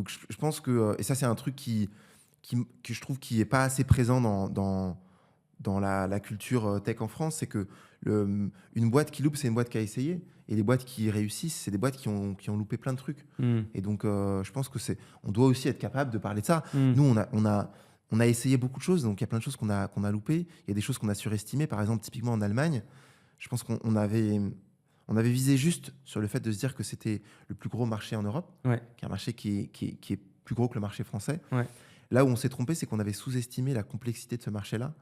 je pense que, et ça c'est un truc que je trouve qui n'est pas assez présent dans la culture tech en France, c'est que une boîte qui loupe, c'est une boîte qui a essayé. Et les boîtes qui réussissent, c'est des boîtes qui ont loupé plein de trucs. Et donc, je pense que on doit aussi être capable de parler de ça. Nous, on a essayé beaucoup de choses, donc il y a plein de choses qu'on a loupées. Il y a des choses qu'on a surestimées. Par exemple, typiquement en Allemagne, je pense qu'on avait visé juste sur le fait de se dire que c'était le plus gros marché en Europe, qui est un marché qui est plus gros que le marché français. Là où on s'est trompé, c'est qu'on avait sous-estimé la complexité de ce marché-là.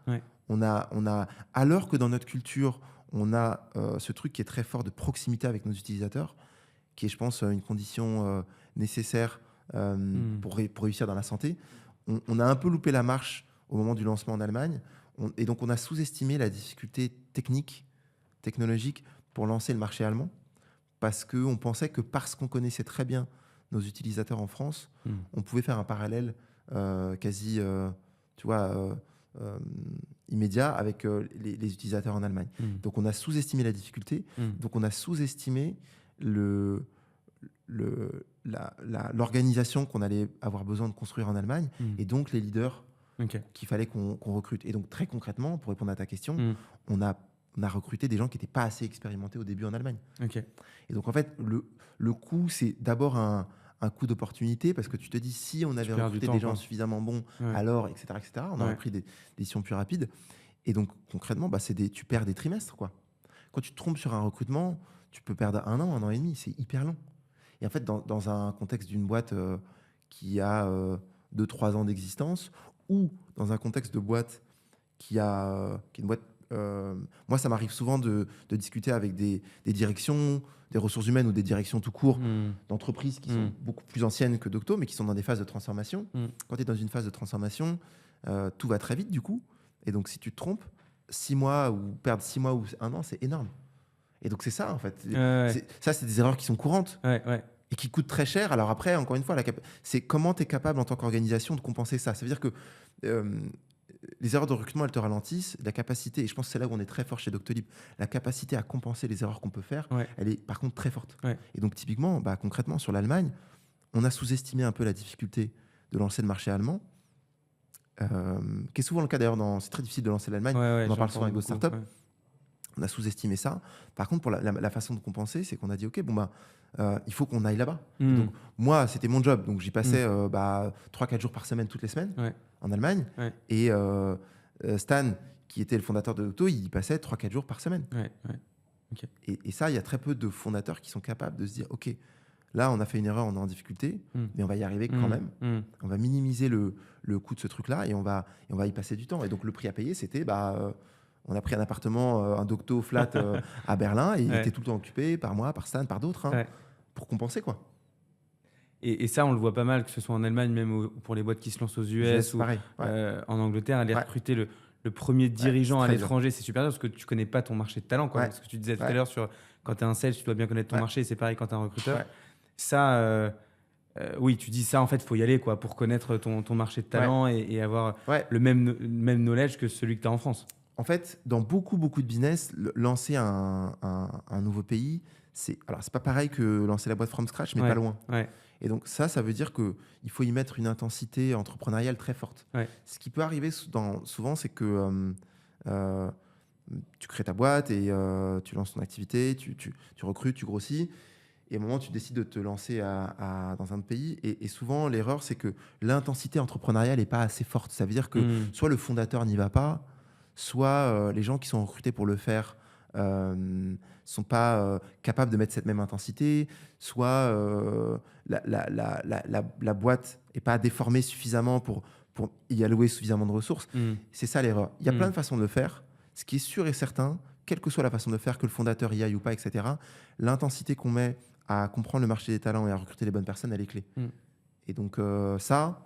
Alors que dans notre culture, on a ce truc qui est très fort de proximité avec nos utilisateurs, qui est, je pense, une condition nécessaire pour réussir dans la santé. On a un peu loupé la marche au moment du lancement en Allemagne. Et donc, on a sous-estimé la difficulté technologique pour lancer le marché allemand, parce qu'on pensait que parce qu'on connaissait très bien nos utilisateurs en France, on pouvait faire un parallèle quasi, immédiat avec les utilisateurs en Allemagne. Donc, on a sous-estimé la difficulté. Donc, on a sous-estimé l'organisation qu'on allait avoir besoin de construire en Allemagne et donc les leaders qu'il fallait qu'on recrute. Et donc, très concrètement, pour répondre à ta question, on a recruté des gens qui n'étaient pas assez expérimentés au début en Allemagne. Et donc, en fait, le coût, c'est d'abord un coût d'opportunité, parce que tu te dis, si on avait recruté des gens suffisamment bons, alors, etc., on aurait pris des décisions plus rapides. Et donc, concrètement, tu perds des trimestres, quoi. Quand tu te trompes sur un recrutement, tu peux perdre 1 an et demi, c'est hyper long. Et en fait, dans un contexte d'une boîte qui a 2-3 ans d'existence, ou dans un contexte de boîte qui est une boîte... moi, ça m'arrive souvent de discuter avec des directions, des ressources humaines ou des directions tout court d'entreprises qui sont beaucoup plus anciennes que Docto, mais qui sont dans des phases de transformation. Quand tu es dans une phase de transformation, tout va très vite du coup. Et donc, si tu te trompes, 6 mois ou perdre 6 mois ou 1 an, c'est énorme. Et donc, c'est ça, en fait. Ça, c'est des erreurs qui sont courantes et qui coûtent très cher. Alors après, encore une fois, c'est comment tu es capable en tant qu'organisation de compenser ça. Ça veut dire que les erreurs de recrutement, elles te ralentissent. La capacité, et je pense que c'est là où on est très fort chez Doctolib, la capacité à compenser les erreurs qu'on peut faire, elle est par contre très forte. Et donc, typiquement, concrètement, sur l'Allemagne, on a sous-estimé un peu la difficulté de lancer le marché allemand, qui est souvent le cas d'ailleurs. C'est très difficile de lancer l'Allemagne. On en parle souvent avec d'autres startups. On a sous-estimé ça. Par contre, pour la façon de compenser, c'est qu'on a dit, OK, il faut qu'on aille là-bas. Donc, moi, c'était mon job. Donc, j'y passais 3-4 jours par semaine, toutes les semaines, en Allemagne. Et Stan, qui était le fondateur de Docto, il y passait 3-4 jours par semaine. Et ça, il y a très peu de fondateurs qui sont capables de se dire, OK, là, on a fait une erreur, on est en difficulté, mais on va y arriver quand même. On va minimiser le coût de ce truc-là et on va y passer du temps. Et donc, le prix à payer, c'était... on a pris un appartement, un Docto flat à Berlin, et il était tout le temps occupé par moi, par Stan, par d'autres, pour compenser, quoi. Et ça, on le voit pas mal, que ce soit en Allemagne, même pour les boîtes qui se lancent aux US ou pareil, en Angleterre, aller recruter le premier dirigeant à l'étranger, c'est super dur parce que tu connais pas ton marché de talent. Ce que tu disais tout à l'heure, quand tu es un sales, tu dois bien connaître ton marché, et c'est pareil quand tu es un recruteur. Ça, oui, tu dis ça, en fait, il faut y aller pour connaître ton marché de talent et avoir le même knowledge que celui que tu as en France. En fait, dans beaucoup de business, lancer un nouveau pays, c'est pas pareil que lancer la boîte from scratch, mais pas loin. Et donc ça veut dire qu'il faut y mettre une intensité entrepreneuriale très forte. Ce qui peut arriver souvent, c'est que tu crées ta boîte et tu lances ton activité, tu recrutes, tu grossis. Et à un moment, tu décides de te lancer dans un pays. Et souvent, l'erreur, c'est que l'intensité entrepreneuriale n'est pas assez forte. Ça veut dire que soit le fondateur n'y va pas, soit les gens qui sont recrutés pour le faire sont pas capables de mettre cette même intensité, soit la boîte n'est pas déformée suffisamment pour y allouer suffisamment de ressources. C'est ça l'erreur. Il y a plein de façons de le faire. Ce qui est sûr et certain, quelle que soit la façon de le faire, que le fondateur y aille ou pas, etc., l'intensité qu'on met à comprendre le marché des talents et à recruter les bonnes personnes, elle est clé. Et donc ça,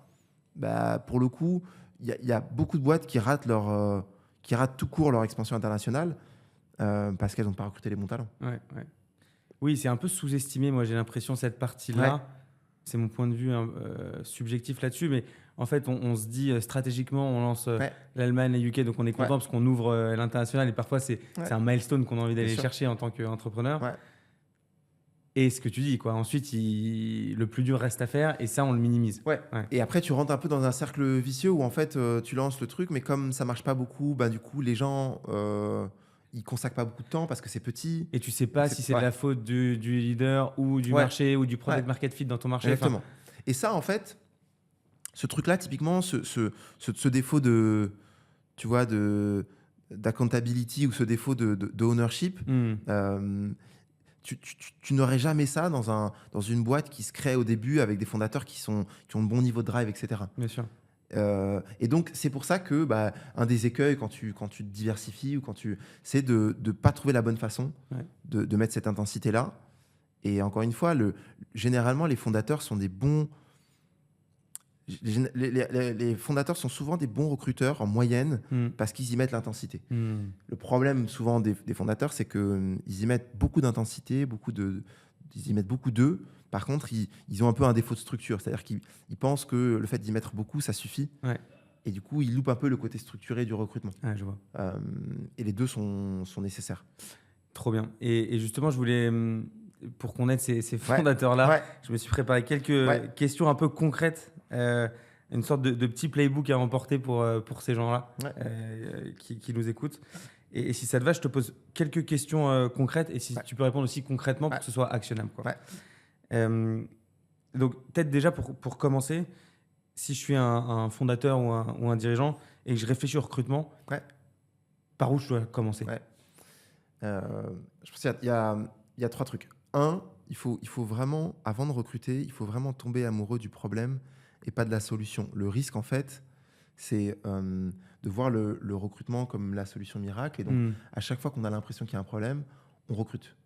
pour le coup, il y a beaucoup de boîtes qui ratent tout court leur expansion internationale parce qu'elles n'ont pas recruté les bons talents. Oui, c'est un peu sous-estimé, moi j'ai l'impression, cette partie-là. C'est mon point de vue subjectif là-dessus, mais en fait, on se dit stratégiquement, on lance l'Allemagne, la UK, donc on est content parce qu'on ouvre l'international, et parfois c'est un milestone qu'on a envie d'aller chercher en tant qu'entrepreneur. Et ce que tu dis, quoi. Ensuite, le plus dur reste à faire et ça, on le minimise. Ouais. Et après, tu rentres un peu dans un cercle vicieux où en fait, tu lances le truc, mais comme ça marche pas beaucoup, bah, du coup, les gens, ils consacrent pas beaucoup de temps parce que c'est petit. Et tu sais pas si c'est de la faute du leader ou du marché ou du product market fit dans ton marché. Exactement. Et ça, en fait, ce truc-là, typiquement, ce défaut de, tu vois, d'accountability ou ce défaut de ownership, tu n'aurais jamais ça dans une boîte qui se crée au début avec des fondateurs qui ont de bons niveaux de drive, etc. Bien sûr. Et donc, c'est pour ça que un des écueils quand tu te diversifies ou c'est de ne pas trouver la bonne façon de mettre cette intensité-là. Et encore une fois, généralement, les fondateurs sont des bons... Les fondateurs sont souvent des bons recruteurs en moyenne parce qu'ils y mettent l'intensité. Le problème souvent des fondateurs, c'est qu'ils y mettent beaucoup d'intensité, ils y mettent beaucoup d'œufs. Par contre, ils ont un peu un défaut de structure. C'est-à-dire qu'ils pensent que le fait d'y mettre beaucoup, ça suffit. Et du coup, ils loupent un peu le côté structuré du recrutement. Je vois. Et les deux sont nécessaires. Trop bien. Et justement, je voulais... Pour qu'on aide ces fondateurs-là, je me suis préparé quelques questions un peu concrètes, une sorte de petit playbook à emporter pour ces gens-là qui nous écoutent. Et si ça te va, je te pose quelques questions concrètes et si tu peux répondre aussi concrètement pour que ce soit actionnable. Donc, peut-être déjà pour commencer, si je suis un fondateur ou un dirigeant et que je réfléchis au recrutement, par où je dois commencer? Je pense qu'il y a 3 trucs. Il faut vraiment, avant de recruter, il faut vraiment tomber amoureux du problème et pas de la solution. Le risque, en fait, c'est de voir le recrutement comme la solution miracle. Et donc, à chaque fois qu'on a l'impression qu'il y a un problème, on recrute.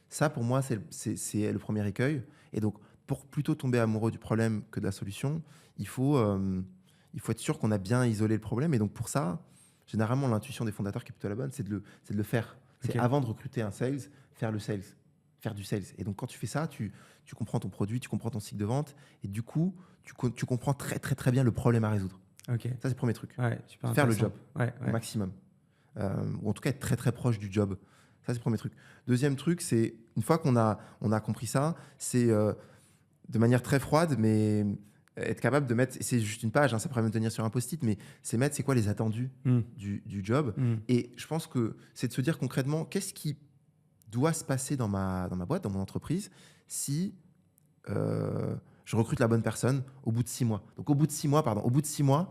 Ça, pour moi, c'est le premier écueil. Et donc, pour plutôt tomber amoureux du problème que de la solution, il faut être sûr qu'on a bien isolé le problème. Et donc, pour ça, généralement, l'intuition des fondateurs qui est plutôt la bonne, c'est de le faire. C'est avant de recruter un sales, faire du sales. Et donc, quand tu fais ça, tu comprends ton produit, tu comprends ton cycle de vente. Et du coup, tu comprends très, très, très bien le problème à résoudre. Ça, c'est le premier truc. Faire le job au maximum. Ou en tout cas, être très, très proche du job. Ça, c'est le premier truc. Deuxième truc, c'est une fois qu'on a compris ça, c'est de manière très froide, mais être capable de mettre, c'est juste une page, ça pourrait me tenir sur un post-it, mais c'est quoi les attendus du job. Et je pense que c'est de se dire concrètement, qu'est-ce qui doit se passer dans ma boîte, dans mon entreprise, si je recrute la bonne personne au bout de 6 mois. Donc au bout de 6 mois,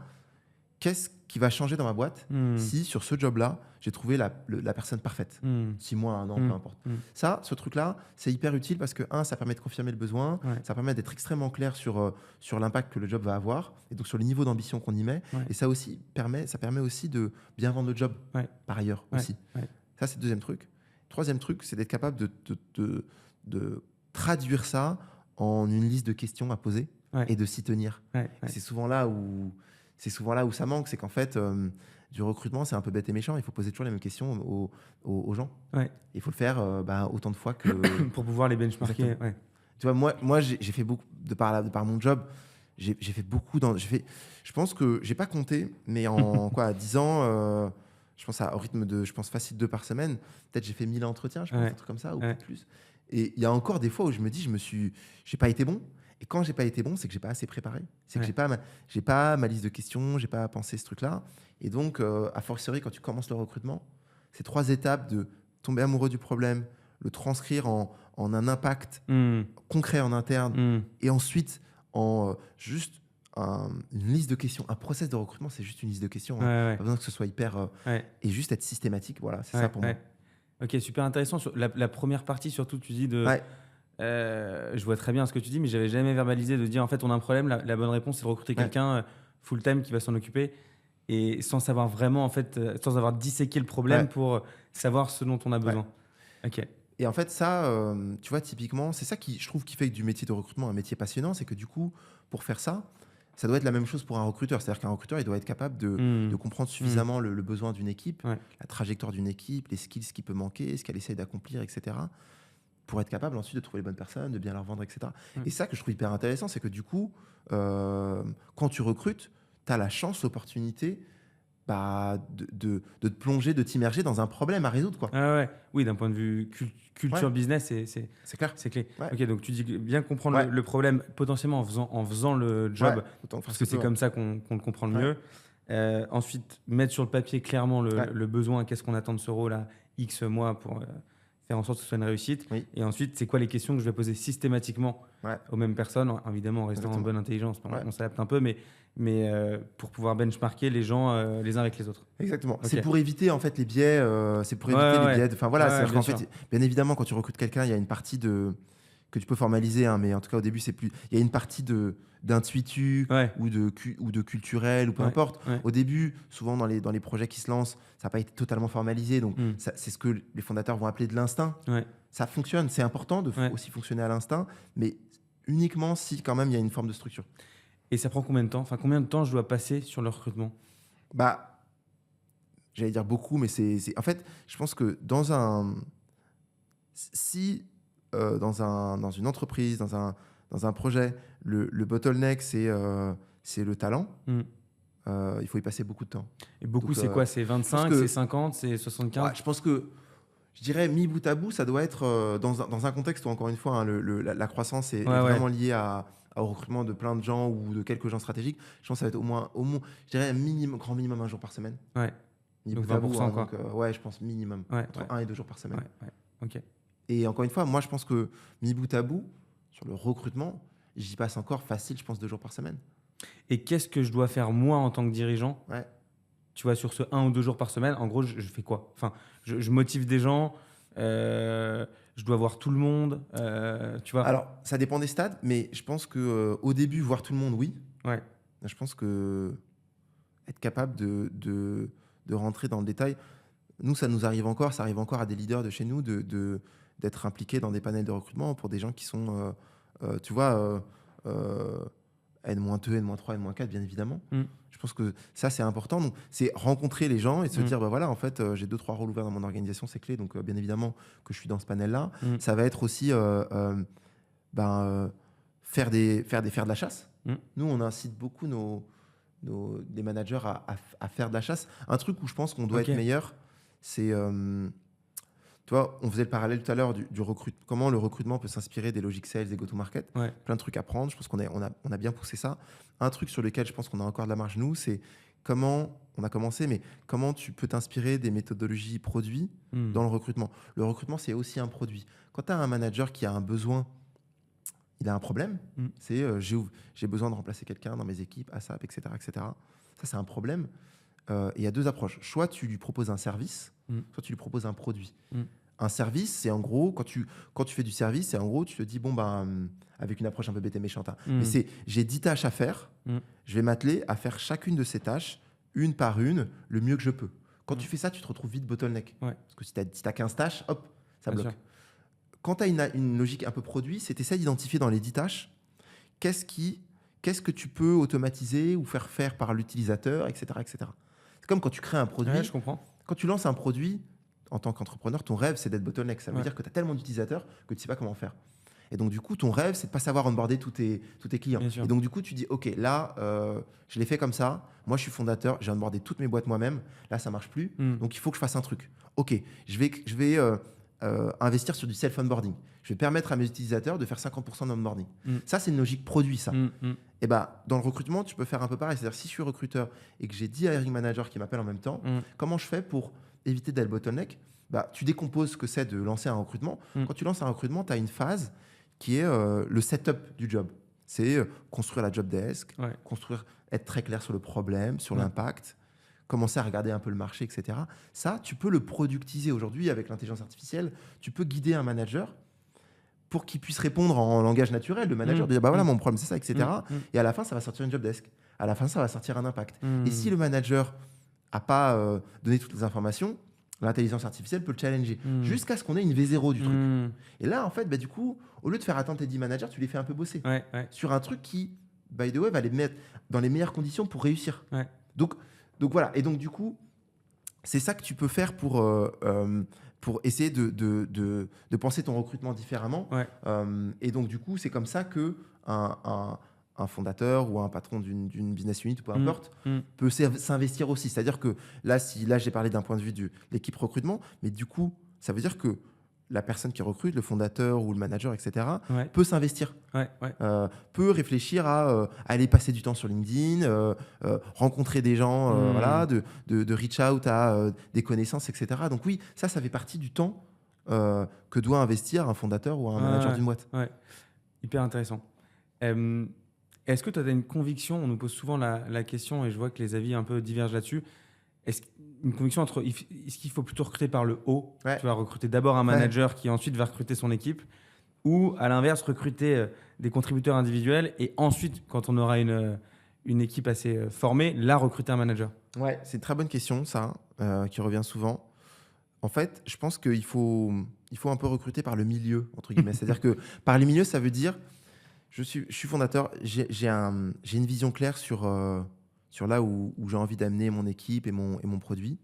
qu'est-ce qui va changer dans ma boîte si sur ce job-là, j'ai trouvé la personne parfaite 6 mois, 1 an, peu importe. Ça, ce truc-là, c'est hyper utile parce que, ça permet de confirmer le besoin, ça permet d'être extrêmement clair sur l'impact que le job va avoir et donc sur le niveau d'ambition qu'on y met. Et ça permet aussi de bien vendre le job par ailleurs aussi. Ça, c'est le deuxième truc. Troisième truc, c'est d'être capable de traduire ça en une liste de questions à poser et de s'y tenir. C'est souvent là où ça manque, c'est qu'en fait, du recrutement, c'est un peu bête et méchant. Il faut poser toujours les mêmes questions aux gens. Il faut le faire autant de fois que... pour pouvoir les benchmarker. Tu vois, moi j'ai fait beaucoup, de par mon job, j'ai fait beaucoup... Je pense que, j'ai pas compté, mais en 10 ans... je pense au rythme de, facile 2 par semaine. Peut-être j'ai fait 1000 entretiens, je pense, un truc comme ça, ou peut-être plus. Et il y a encore des fois où je me dis, j'ai pas été bon. Et quand j'ai pas été bon, c'est que j'ai pas assez préparé. C'est que j'ai pas ma liste de questions, j'ai pas pensé ce truc-là. Et donc, a fortiori, quand tu commences le recrutement, ces 3 étapes de tomber amoureux du problème, le transcrire en un impact concret en interne, et ensuite en juste une liste de questions. Un process de recrutement, c'est juste une liste de questions. Pas besoin que ce soit hyper... et juste être systématique. Voilà, c'est ça pour moi. Ok, super intéressant. Sur la première partie, surtout, tu dis de... je vois très bien ce que tu dis, mais j'avais jamais verbalisé de dire, en fait, on a un problème. La bonne réponse, c'est de recruter quelqu'un full-time qui va s'en occuper. Et sans savoir vraiment, en fait, sans avoir disséqué le problème pour savoir ce dont on a besoin. Ok. Et en fait, ça, tu vois, typiquement, c'est ça qui, je trouve, qui fait du métier de recrutement un métier passionnant. C'est que du coup, pour faire ça, ça doit être la même chose pour un recruteur. C'est-à-dire qu'un recruteur, il doit être capable de comprendre suffisamment le besoin d'une équipe, la trajectoire d'une équipe, les skills qui peut manquer, ce qu'elle essaie d'accomplir, etc. Pour être capable ensuite de trouver les bonnes personnes, de bien leur vendre, etc. Et ça que je trouve hyper intéressant, c'est que du coup, quand tu recrutes, tu as la chance, l'opportunité te plonger, de t'immerger dans un problème à résoudre, quoi. Ah ouais. Oui, d'un point de vue culture business, C'est clair. c'est clé. Ouais. Ok, donc tu dis bien comprendre Ouais. le problème potentiellement en faisant le job, Ouais, autant que parce que c'est possible. comme ça qu'on le comprend le mieux. Ensuite, mettre sur le papier clairement le besoin, qu'est-ce qu'on attend de ce rôle à X mois pour faire en sorte que ce soit une réussite. Oui. Et ensuite, c'est quoi les questions que je vais poser systématiquement aux mêmes personnes, évidemment en restant en bonne intelligence. On s'adapte un peu, mais pour pouvoir benchmarker les gens les uns avec les autres. Exactement. Ok. C'est pour éviter en fait les biais. C'est pour éviter les biais. Enfin voilà, c'est-à-dire qu'en fait, bien évidemment, quand tu recrutes quelqu'un, il y a une partie que tu peux formaliser, hein, mais en tout cas au début, c'est plus. Il y a une partie d'intuitu ou de culturel ou peu importe. Au début, souvent dans les projets qui se lancent, ça n'a pas été totalement formalisé. Donc c'est ce que les fondateurs vont appeler de l'instinct. Ça fonctionne. C'est important de aussi fonctionner à l'instinct, mais uniquement si quand même il y a une forme de structure. Et ça prend combien de temps ? Enfin, combien de temps je dois passer sur le recrutement ? J'allais dire beaucoup, mais en fait, je pense que dans une entreprise, dans un projet, le bottleneck, c'est le talent. Il faut y passer beaucoup de temps. Et beaucoup, c'est quoi ? C'est 25, c'est 50, c'est 75 ? Je pense que, je dirais, mis bout à bout, ça doit être dans un contexte où, encore une fois, hein, la croissance est vraiment liée au recrutement de plein de gens ou de quelques gens stratégiques. Je pense que ça va être au moins je dirais, grand minimum un jour par semaine. Donc 20%, quoi. Donc, je pense minimum. Entre 1 et 2 jours par semaine. Ok. Et encore une fois, moi, je pense que mis bout à bout, sur le recrutement, j'y passe encore facile, je pense, 2 jours par semaine. Et qu'est-ce que je dois faire, moi, en tant que dirigeant ? Tu vois, sur ce 1 ou 2 jours par semaine, en gros, je fais quoi ? Enfin, je motive des gens, je dois voir tout le monde, tu vois ? Alors, ça dépend des stades, mais je pense qu'au début, voir tout le monde, oui. Je pense que être capable de rentrer dans le détail. Nous, ça arrive encore à des leaders de chez nous d'être impliqués dans des panels de recrutement pour des gens qui sont, tu vois, N-2, N-3, N-4, bien évidemment. Je pense que ça, c'est important. Donc, c'est rencontrer les gens et se dire, voilà, en fait, j'ai 2-3 rôles ouverts dans mon organisation, c'est clé. Donc, bien évidemment que je suis dans ce panel-là. Ça va être aussi faire de la chasse. Nous, on incite beaucoup des managers à faire de la chasse. Un truc où je pense qu'on doit être meilleur, c'est, tu vois, on faisait le parallèle tout à l'heure du recrutement, comment le recrutement peut s'inspirer des logiques sales, des go-to-market. Plein de trucs à prendre. Je pense qu'on a bien poussé ça. Un truc sur lequel je pense qu'on a encore de la marge, nous, c'est comment, on a commencé, mais comment tu peux t'inspirer des méthodologies produits dans le recrutement. Le recrutement, c'est aussi un produit. Quand tu as un manager qui a un besoin, il a un problème, c'est j'ai besoin de remplacer quelqu'un dans mes équipes, ASAP, etc. etc. Ça, c'est un problème. Il y a 2 approches. Soit tu lui proposes un service, soit tu lui proposes un produit. Un service, c'est en gros, quand tu fais du service, c'est en gros, tu te dis, bon, avec une approche un peu bête et méchante, mais c'est, j'ai 10 tâches à faire, je vais m'atteler à faire chacune de ces tâches, une par une, le mieux que je peux. Quand tu fais ça, tu te retrouves vite bottleneck. Parce que si tu as 15 tâches, hop, ça bloque. Quand tu as une logique un peu produit, c'est essayer d'identifier dans les 10 tâches qu'est-ce que tu peux automatiser ou faire par l'utilisateur, etc., etc. C'est comme quand tu crées un produit. Je comprends. Quand tu lances un produit, en tant qu'entrepreneur, ton rêve, c'est d'être bottleneck. Ça veut dire que tu as tellement d'utilisateurs que tu ne sais pas comment faire. Et donc, du coup, ton rêve, c'est de ne pas savoir onboarder tous tes clients. Et donc, du coup, tu dis, OK, là, je l'ai fait comme ça. Moi, je suis fondateur. J'ai onboardé toutes mes boîtes moi-même. Là, ça ne marche plus. Donc, il faut que je fasse un truc. OK, je vais investir sur du self-onboarding. Je vais permettre à mes utilisateurs de faire 50% d'onboarding. Ça, c'est une logique produit, ça. Et dans le recrutement, tu peux faire un peu pareil. C'est-à-dire, si je suis recruteur et que j'ai 10 hiring managers qui m'appellent en même temps, comment je fais pour éviter d'être bottleneck? Tu décomposes ce que c'est de lancer un recrutement. Quand tu lances un recrutement, tu as une phase qui est le setup du job. C'est construire la job desk, être très clair sur le problème, sur l'impact, commencer à regarder un peu le marché, etc. Ça, tu peux le productiser aujourd'hui avec l'intelligence artificielle. Tu peux guider un manager pour qu'il puisse répondre en langage naturel. Le manager dire, voilà, mon problème, c'est ça, etc. Et à la fin, ça va sortir une job desk. À la fin, ça va sortir un impact. Et si le manager n'a pas donné toutes les informations, l'intelligence artificielle peut le challenger jusqu'à ce qu'on ait une V0 du truc. Et là, en fait, du coup, au lieu de faire attendre tes 10 managers, tu les fais un peu bosser sur un truc qui, by the way, va les mettre dans les meilleures conditions pour réussir. Donc voilà. Et donc, du coup, c'est ça que tu peux faire pour essayer de penser ton recrutement différemment. Et donc, du coup, c'est comme ça que un un fondateur ou un patron d'une business unit, ou peu importe, peut s'investir aussi. C'est-à-dire que là, j'ai parlé d'un point de vue de l'équipe recrutement, mais du coup, ça veut dire que la personne qui recrute, le fondateur ou le manager, etc., peut s'investir, peut réfléchir à aller passer du temps sur LinkedIn, rencontrer des gens, de reach out à des connaissances, etc. Donc oui, ça fait partie du temps que doit investir un fondateur ou un manager d'une boîte. Hyper intéressant. Est-ce que tu as une conviction? On nous pose souvent la question et je vois que les avis un peu divergent là-dessus. Est-ce une conviction entre est-ce qu'il faut plutôt recruter par le haut, tu vas recruter d'abord un manager qui ensuite va recruter son équipe, ou à l'inverse recruter des contributeurs individuels et ensuite quand on aura une équipe assez formée, là recruter un manager? Ouais, c'est une très bonne question ça, qui revient souvent. En fait, je pense qu'il faut un peu recruter par le milieu, entre guillemets. C'est-à-dire que par le milieu, ça veut dire je suis fondateur, j'ai une vision claire sur là où j'ai envie d'amener mon équipe et mon produit.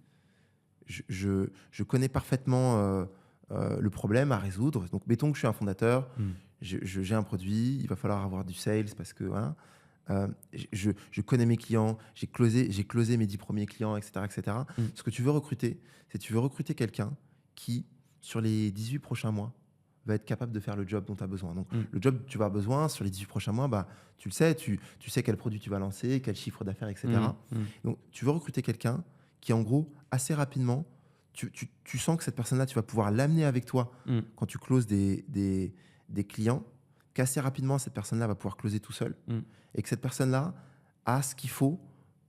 Je connais parfaitement le problème à résoudre. Donc, mettons que je suis un fondateur, j'ai un produit, il va falloir avoir du sales parce que voilà. Je connais mes clients, j'ai closé mes 10 premiers clients, etc. etc. Ce que tu veux recruter, c'est tu veux recruter quelqu'un qui, sur les 18 prochains mois, va être capable de faire le job dont tu as besoin. Donc, le job dont tu vas avoir besoin sur les 18 prochains mois, bah, tu le sais, tu sais quel produit tu vas lancer, quel chiffre d'affaires, etc. Donc, tu veux recruter quelqu'un qui, en gros, assez rapidement, tu sens que cette personne-là, tu vas pouvoir l'amener avec toi quand tu closes des clients, qu'assez rapidement, cette personne-là va pouvoir closer tout seul et que cette personne-là a ce qu'il faut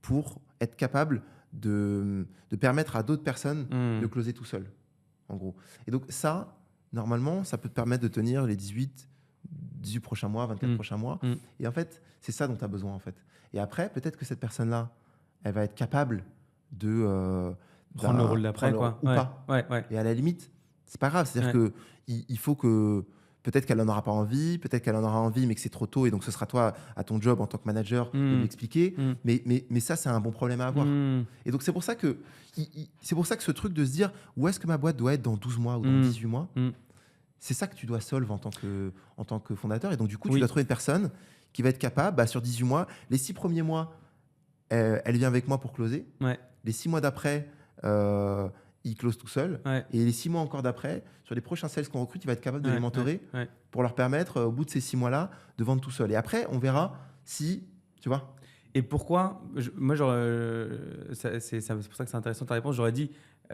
pour être capable de permettre à d'autres personnes de closer tout seul, en gros. Et donc ça, normalement, ça peut te permettre de tenir les 18 prochains mois, 24 prochains mois. Et en fait, c'est ça dont tu as besoin, en fait. Et après, peut-être que cette personne-là, elle va être capable de prendre le rôle d'après, quoi. Ou pas. Et à la limite, c'est pas grave. C'est-à-dire que il faut que... Peut-être qu'elle n'en aura pas envie, peut-être qu'elle en aura envie, mais que c'est trop tôt. Et donc, ce sera toi, à ton job en tant que manager, de lui expliquer. Mais ça, c'est un bon problème à avoir. Et donc, c'est pour ça que ce truc de se dire où est-ce que ma boîte doit être dans 12 mois ou dans 18 mois, c'est ça que tu dois solve en tant que fondateur. Et donc, du coup, tu dois trouver une personne qui va être capable, sur 18 mois, les 6 premiers mois, elle vient avec moi pour closer. Les 6 mois d'après, il close tout seul. Et les 6 mois encore d'après, sur les prochains sales qu'on recrute, il va être capable de les mentorer pour leur permettre, au bout de ces 6 mois-là, de vendre tout seul. Et après, on verra si, tu vois. Et pourquoi moi, c'est pour ça que c'est intéressant ta réponse. J'aurais dit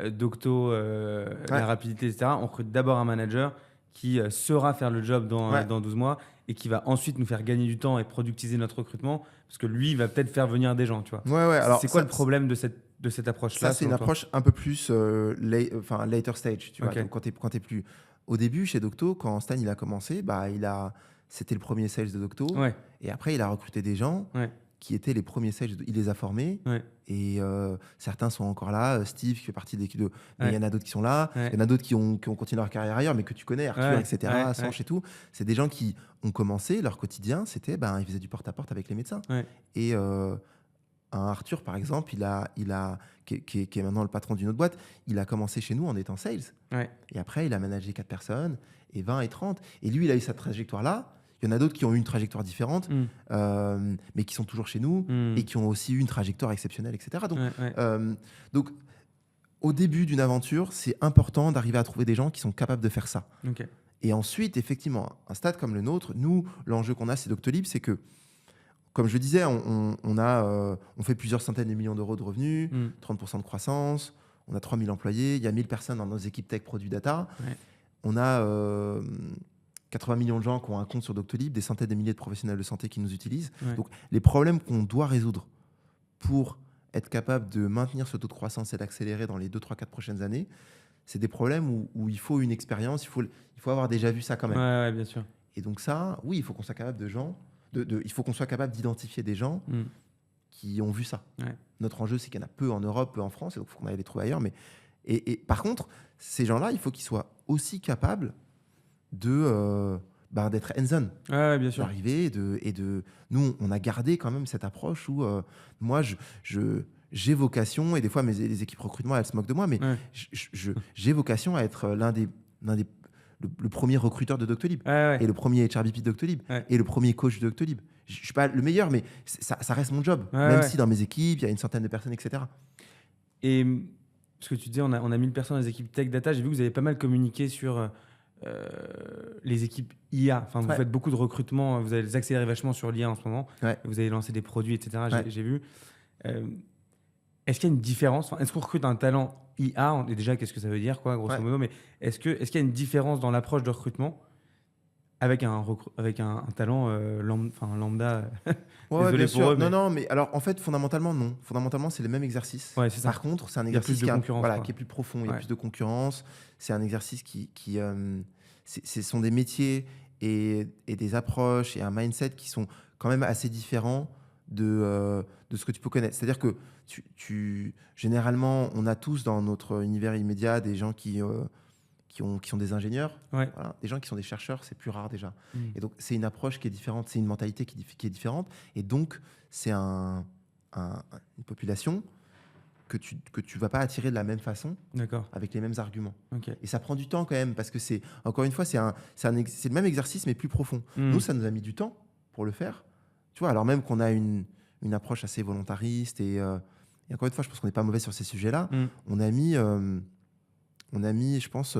Docto, la rapidité, etc. On recrute d'abord un manager qui saura faire le job dans 12 mois et qui va ensuite nous faire gagner du temps et productiser notre recrutement parce que lui, il va peut-être faire venir des gens, tu vois. Alors, c'est quoi le problème de cette approche-là? Ça, c'est une approche un peu plus later stage. Tu vois. Donc, quand t'es plus... Au début, chez Docto, quand Stan il a commencé, c'était le premier sales de Docto. Et après, il a recruté des gens qui étaient les premiers sales. Il les a formés. Et certains sont encore là. Steve, qui fait partie de l'équipe de... Mais il y en a d'autres qui sont là. Il y en a d'autres qui ont continué leur carrière ailleurs, mais que tu connais, Arthur, etc., Sanche et tout. C'est des gens qui ont commencé, leur quotidien, c'était... ils faisaient du porte-à-porte avec les médecins. Et... un Arthur, par exemple, qui est maintenant le patron d'une autre boîte, il a commencé chez nous en étant sales. Et après, il a managé 4 personnes, et 20 et 30. Et lui, il a eu cette trajectoire-là. Il y en a d'autres qui ont eu une trajectoire différente, mais qui sont toujours chez nous, et qui ont aussi eu une trajectoire exceptionnelle, etc. Donc, au début d'une aventure, c'est important d'arriver à trouver des gens qui sont capables de faire ça. Et ensuite, effectivement, un stade comme le nôtre, nous, l'enjeu qu'on a, c'est Doctolib, c'est que comme je le disais, on fait plusieurs centaines de millions d'euros de revenus, 30% de croissance, on a 3000 employés, il y a 1000 personnes dans nos équipes tech, produits, data. On a 80 millions de gens qui ont un compte sur Doctolib, des centaines de milliers de professionnels de santé qui nous utilisent. Donc, les problèmes qu'on doit résoudre pour être capable de maintenir ce taux de croissance et d'accélérer dans les 2, 3, 4 prochaines années, c'est des problèmes où il faut une expérience, il faut avoir déjà vu ça quand même. Bien sûr. Et donc ça, oui, il faut qu'on soit capable il faut qu'on soit capable d'identifier des gens qui ont vu ça. Notre enjeu, c'est qu'il y en a peu en Europe, peu en France, et donc il faut qu'on aille les trouver ailleurs. Et par contre, ces gens-là, il faut qu'ils soient aussi capables d'être hands-on. Bien sûr. D'arriver Nous, on a gardé quand même cette approche où moi, j'ai vocation, et des fois, les équipes recrutement, elles se moquent de moi, mais j'ai vocation à être le premier recruteur de Doctolib, et le premier HRBP de Doctolib, et le premier coach de Doctolib. je suis pas le meilleur, mais ça reste mon job. Même si dans mes équipes, il y a une centaine de personnes, etc. Et ce que tu disais, on a 1000 personnes dans les équipes tech data. J'ai vu que vous avez pas mal communiqué sur les équipes IA. Enfin, vous faites beaucoup de recrutement, vous allez accélérer vachement sur l'IA en ce moment. Vous avez lancé des produits, etc. J'ai vu. Est-ce qu'il y a une différence? Est-ce qu'on recrute un talent IA? Et déjà, qu'est-ce que ça veut dire, quoi, grosso modo? Mais est-ce qu'il y a une différence dans l'approche de recrutement avec un talent lambda? Désolé pour eux. Non, mais alors en fait, fondamentalement, non. Fondamentalement, c'est le même exercice. Ouais, c'est ça. Par contre, c'est un exercice qui est plus profond. Il y a Ouais. plus de concurrence. C'est un exercice ce sont des métiers et des approches et un mindset qui sont quand même assez différents de ce que tu peux connaître. C'est-à-dire que généralement, on a tous dans notre univers immédiat des gens qui sont des ingénieurs, voilà. Des gens qui sont des chercheurs, c'est plus rare déjà. Et donc, c'est une approche qui est différente, c'est une mentalité qui est différente. Et donc, c'est une population que tu vas pas attirer de la même façon, avec les mêmes arguments. Et ça prend du temps quand même, parce que encore une fois, c'est le même exercice, mais plus profond. Nous, ça nous a mis du temps pour le faire. Tu vois, alors même qu'on a une approche assez volontariste, et encore une fois, je pense qu'on n'est pas mauvais sur ces sujets-là. On a mis, je pense,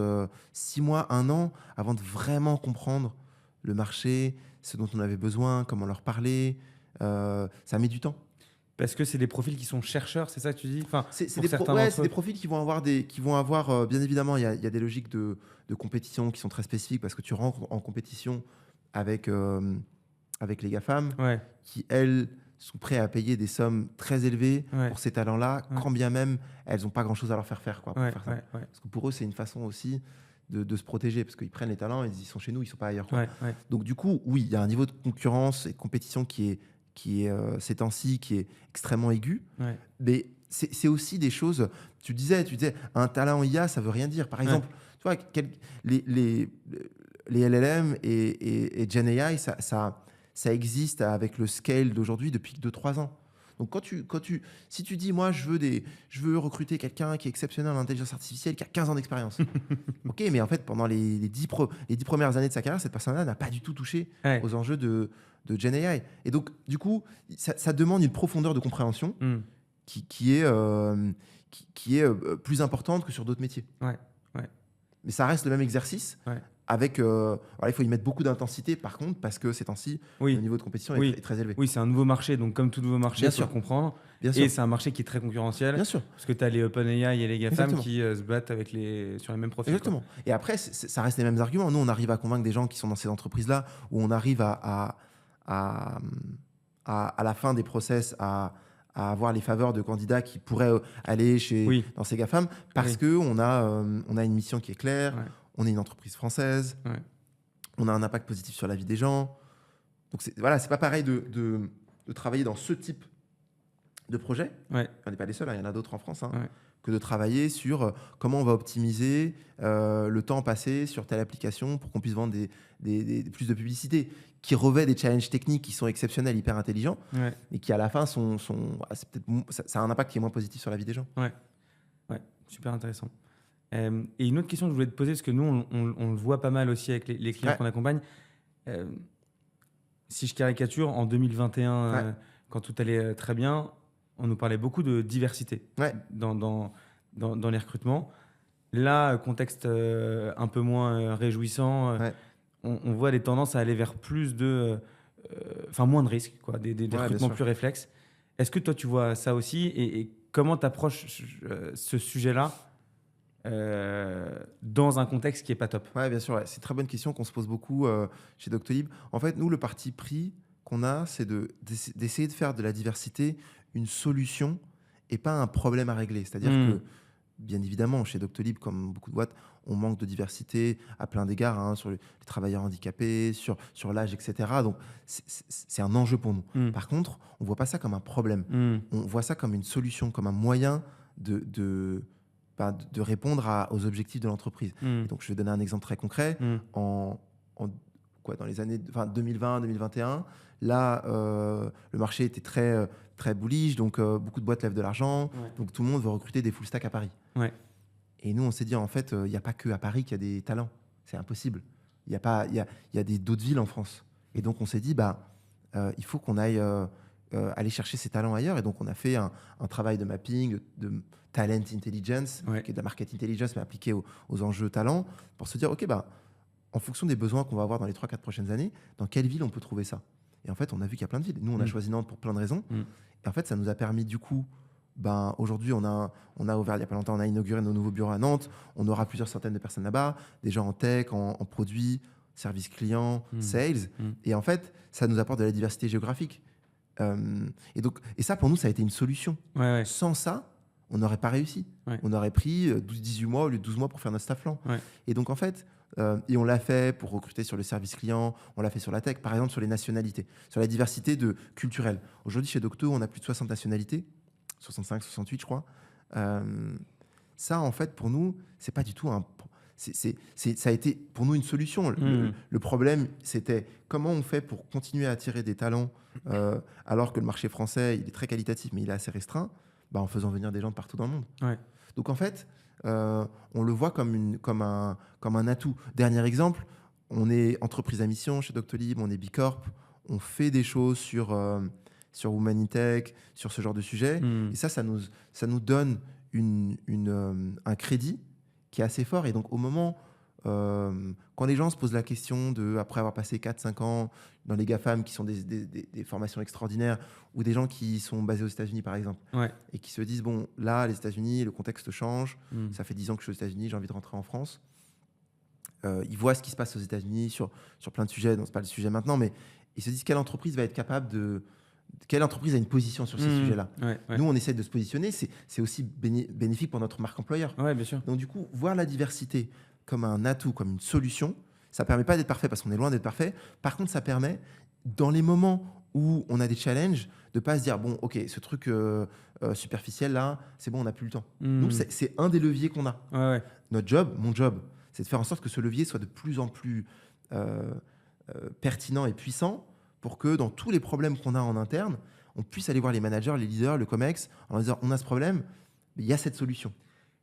6 mois, 1 an avant de vraiment comprendre le marché, ce dont on avait besoin, comment leur parler. Ça a mis du temps. Parce que c'est des profils qui sont chercheurs, c'est ça que tu dis? C'est des profils qui vont avoir, bien évidemment, il y a des logiques de compétition qui sont très spécifiques, parce que tu rentres en compétition avec les GAFAM, qui, elles, sont prêts à payer des sommes très élevées pour ces talents-là, quand bien même elles n'ont pas grand-chose à leur faire faire. Parce que pour eux, c'est une façon aussi de se protéger, parce qu'ils prennent les talents et ils sont chez nous, ils ne sont pas ailleurs. Donc du coup, oui, il y a un niveau de concurrence et de compétition qui est ces temps-ci, qui est extrêmement aigu. Mais c'est aussi des choses... Tu disais, un talent IA, ça ne veut rien dire. Par exemple, tu vois, les LLM et GenAI, ça existe avec le scale d'aujourd'hui depuis 2-3 ans. Donc si tu dis, moi, je veux recruter quelqu'un qui est exceptionnel en intelligence artificielle, qui a 15 ans d'expérience. OK, mais en fait, pendant les 10 premières années de sa carrière, cette personne-là n'a pas du tout touché aux enjeux de GenAI. Et donc, du coup, ça demande une profondeur de compréhension qui est plus importante que sur d'autres métiers. Mais ça reste le même exercice. Avec, il faut y mettre beaucoup d'intensité, par contre, parce que ces temps-ci, le niveau de compétition est très élevé. Oui, c'est un nouveau marché, donc comme tout nouveau marché, il faut comprendre. Et c'est un marché qui est très concurrentiel. Bien sûr. Parce que tu as les OpenAI et les GAFAM qui se battent sur les mêmes profils. Exactement. Et après, ça reste les mêmes arguments. Nous, on arrive à convaincre des gens qui sont dans ces entreprises-là, où on arrive à la fin des process à avoir les faveurs de candidats qui pourraient aller dans ces GAFAM, parce qu'on a une mission qui est claire. On est une entreprise française, on a un impact positif sur la vie des gens. Donc, c'est pas pareil de travailler dans ce type de projet. On n'est pas les seuls, il y en a d'autres en France, que de travailler sur comment on va optimiser le temps passé sur telle application pour qu'on puisse vendre plus de publicité, qui revêt des challenges techniques qui sont exceptionnels, hyper intelligents, et qui à la fin ça a un impact qui est moins positif sur la vie des gens. Super intéressant. Et une autre question que je voulais te poser, parce que nous, on le voit pas mal aussi avec les clients qu'on accompagne. Si je caricature, en 2021, quand tout allait très bien, on nous parlait beaucoup de diversité dans les recrutements. Là, contexte un peu moins réjouissant, on voit des tendances à aller vers plus moins de risques, des recrutements plus réflexes. Est-ce que toi, tu vois ça aussi, et comment tu approches ce sujet-là dans un contexte qui n'est pas top? Bien sûr, c'est une très bonne question qu'on se pose beaucoup chez Doctolib. En fait, nous, le parti pris qu'on a, c'est d'essayer de faire de la diversité une solution et pas un problème à régler. C'est-à-dire que, bien évidemment, chez Doctolib, comme beaucoup de boîtes, on manque de diversité à plein d'égards, sur les travailleurs handicapés, sur l'âge, etc. Donc, c'est un enjeu pour nous. Par contre, on ne voit pas ça comme un problème. On voit ça comme une solution, comme un moyen de répondre aux objectifs de l'entreprise. Donc, je vais donner un exemple très concret. Dans les années 2020-2021, là, le marché était très, très bullish, donc beaucoup de boîtes lèvent de l'argent, donc tout le monde veut recruter des full stack à Paris. Et nous, on s'est dit, en fait, il n'y a pas que à Paris qu'il y a des talents. C'est impossible. Il y a d'autres villes en France. Et donc, on s'est dit, il faut qu'on aille aller chercher ces talents ailleurs. Et donc, on a fait un travail de mapping, de talent intelligence, qui est de la market intelligence, mais appliqué aux enjeux talent, pour se dire, OK, en fonction des besoins qu'on va avoir dans les 3-4 prochaines années, dans quelle ville on peut trouver ça? Et en fait, on a vu qu'il y a plein de villes. Nous, on a choisi Nantes pour plein de raisons. Et en fait, ça nous a permis, du coup, aujourd'hui, on a ouvert il n'y a pas longtemps, on a inauguré nos nouveaux bureaux à Nantes. On aura plusieurs centaines de personnes là-bas, des gens en tech, en produits, services clients, sales. Et en fait, ça nous apporte de la diversité géographique. Et ça, pour nous, ça a été une solution. Sans ça, on n'aurait pas réussi. On aurait pris 12-18 mois au lieu de 12 mois pour faire notre staff plan. Et donc, en fait, et on l'a fait pour recruter sur le service client, on l'a fait sur la tech, par exemple sur les nationalités, sur la diversité culturelle. Aujourd'hui, chez Docto, on a plus de 60 nationalités, 65, 68, je crois. Ça, en fait, pour nous, c'est pas du tout ça a été pour nous une solution. Le problème, c'était comment on fait pour continuer à attirer des talents alors que le marché français, il est très qualitatif, mais il est assez restreint, en faisant venir des gens de partout dans le monde. Donc, en fait, on le voit comme un atout. Dernier exemple, on est entreprise à mission chez Doctolib, on est B Corp, on fait des choses sur Women in Tech, sur ce genre de sujet. Et ça nous donne un crédit qui est assez fort. Et donc, au moment, quand les gens se posent la question après avoir passé 4-5 ans dans les GAFAM, qui sont des formations extraordinaires, ou des gens qui sont basés aux États-Unis, par exemple, et qui se disent, bon, là, les États-Unis, le contexte change, ça fait 10 ans que je suis aux États-Unis, j'ai envie de rentrer en France. Ils voient ce qui se passe aux États-Unis sur plein de sujets, ce n'est pas le sujet maintenant, mais ils se disent quelle entreprise va être capable quelle entreprise a une position sur ces sujets-là. Nous, on essaie de se positionner. C'est aussi bénéfique pour notre marque employeur. Bien sûr. Donc, du coup, voir la diversité comme un atout, comme une solution, ça ne permet pas d'être parfait parce qu'on est loin d'être parfait. Par contre, ça permet, dans les moments où on a des challenges, de ne pas se dire, bon, OK, ce truc superficiel, là, c'est bon, on n'a plus le temps. Nous, c'est un des leviers qu'on a. Notre job, mon job, c'est de faire en sorte que ce levier soit de plus en plus pertinent et puissant pour que dans tous les problèmes qu'on a en interne, on puisse aller voir les managers, les leaders, le COMEX, en disant on a ce problème, mais il y a cette solution.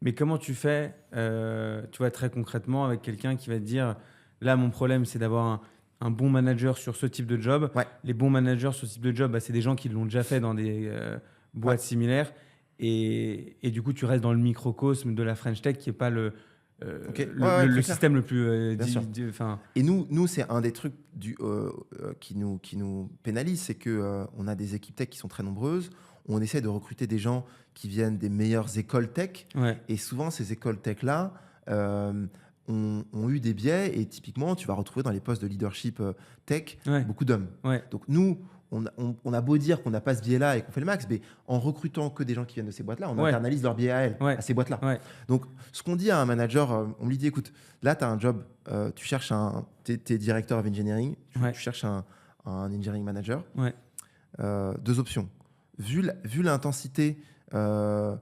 Mais comment tu fais, tu vois, très concrètement, avec quelqu'un qui va te dire, là, mon problème, c'est d'avoir un bon manager sur ce type de job. Les bons managers sur ce type de job, c'est des gens qui l'ont déjà fait dans des boîtes similaires. Et du coup, tu restes dans le microcosme de la French Tech, qui n'est pas le système le plus... Et nous, c'est un des trucs qui nous pénalise, c'est qu'on a des équipes tech qui sont très nombreuses. On essaie de recruter des gens qui viennent des meilleures écoles tech. Et souvent, ces écoles tech-là ont eu des biais. Et typiquement, tu vas retrouver dans les postes de leadership tech beaucoup d'hommes. Donc nous, on a beau dire qu'on n'a pas ce biais-là et qu'on fait le max, mais en recrutant que des gens qui viennent de ces boîtes-là, on internalise leur biais à ces boîtes-là. Donc, ce qu'on dit à un manager, on lui dit, écoute, là, tu as un job, tu cherches t'es directeur of engineering, tu cherches un engineering manager. Deux options. Vu l'intensité qu'on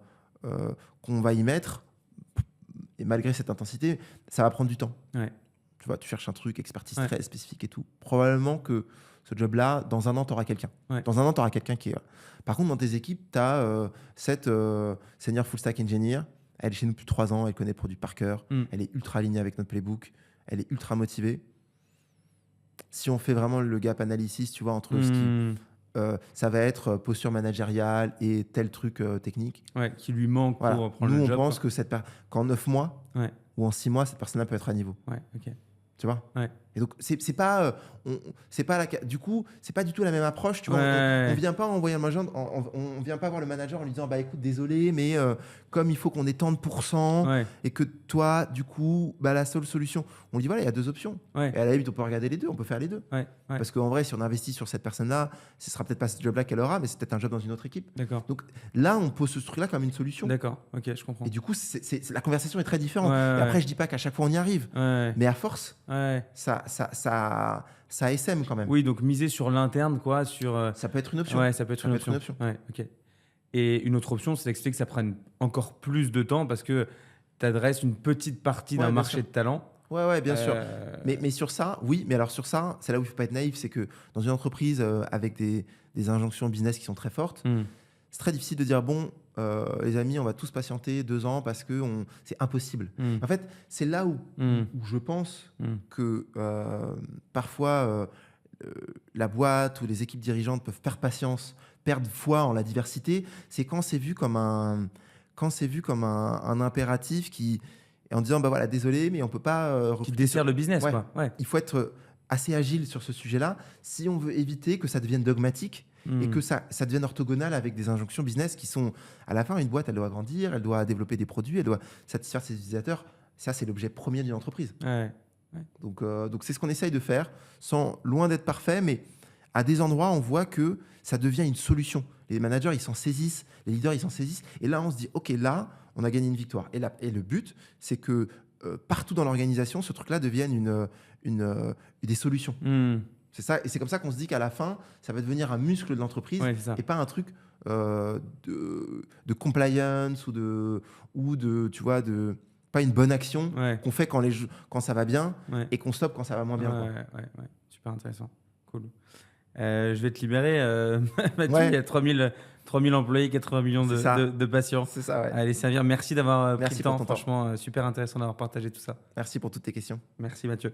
va y mettre, et malgré cette intensité, ça va prendre du temps. Tu vois, tu cherches un truc, expertise très spécifique et tout. Probablement que ce job-là, dans un an, tu auras quelqu'un. Dans un an, tu auras quelqu'un qui est... Par contre, dans tes équipes, tu as cette senior full stack engineer. Elle est chez nous depuis 3 ans. Elle connaît le produit par cœur. Elle est ultra alignée avec notre playbook. Elle est ultra motivée. Si on fait vraiment le gap analysis, tu vois, entre ce qui... ça va être posture managériale et tel truc technique. Qui lui manque pour prendre le job. Nous, on pense que qu'en 9 mois ou en 6 mois, cette personne-là peut être à niveau. Tu vois. Et donc, c'est pas du coup, c'est pas du tout la même approche. Tu vois, on vient pas envoyer un manager, on vient pas voir le manager en lui disant, bah écoute, désolé, mais comme il faut qu'on ait tant de pourcents et que toi, du coup, la seule solution, on lui dit voilà, il y a 2 options. Et à la limite, on peut regarder les 2, on peut faire les 2. Parce qu'en vrai, si on investit sur cette personne-là, ce sera peut-être pas ce job-là qu'elle aura, mais c'est peut-être un job dans une autre équipe. Donc là, on pose ce truc-là comme une solution. Ok, je comprends. Et du coup, la conversation est très différente. Et après, je dis pas qu'à chaque fois on y arrive, mais à force, ça SM quand même. Oui, donc miser sur l'interne, quoi. Ça peut être une option. Ça peut être une option. Ok. Et une autre option, c'est d'expliquer que ça prenne encore plus de temps parce que tu adresses une petite partie d'un marché de talent. Bien sûr. Mais sur ça, oui. Mais alors sur ça, c'est là où il ne faut pas être naïf. C'est que dans une entreprise avec des injonctions business qui sont très fortes, c'est très difficile de dire bon, les amis, on va tous patienter 2 ans parce que c'est impossible. En fait, c'est là où je pense que parfois la boîte ou les équipes dirigeantes peuvent perdre patience, perdre foi en la diversité, c'est quand c'est vu comme un impératif qui, en disant bah voilà, désolé, mais on peut pas Qui dessert le business, Ouais. quoi. Ouais. Il faut être assez agile sur ce sujet-là si on veut éviter que ça devienne dogmatique et que ça devienne orthogonal avec des injonctions business qui sont, à la fin, une boîte, elle doit grandir, elle doit développer des produits, elle doit satisfaire ses utilisateurs. Ça, c'est l'objet premier d'une entreprise. Ouais. Donc c'est ce qu'on essaye de faire, loin d'être parfait, mais à des endroits, on voit que ça devient une solution. Les managers, ils s'en saisissent, les leaders, ils s'en saisissent. Et là, on se dit, OK, là, on a gagné une victoire. Et le but, c'est que partout dans l'organisation, ce truc-là devienne des solutions. C'est ça, et c'est comme ça qu'on se dit qu'à la fin, ça va devenir un muscle de l'entreprise et pas un truc de compliance ou de tu vois, pas une bonne action qu'on fait quand ça va bien et qu'on stoppe quand ça va moins bien. Ouais. Super intéressant. Cool. Je vais te libérer, Mathieu. Il y a 3000 employés, 80 millions de patients. C'est ça, ouais. Allez servir. Merci d'avoir pris le temps. Franchement, super intéressant d'avoir partagé tout ça. Merci pour toutes tes questions. Merci, Mathieu.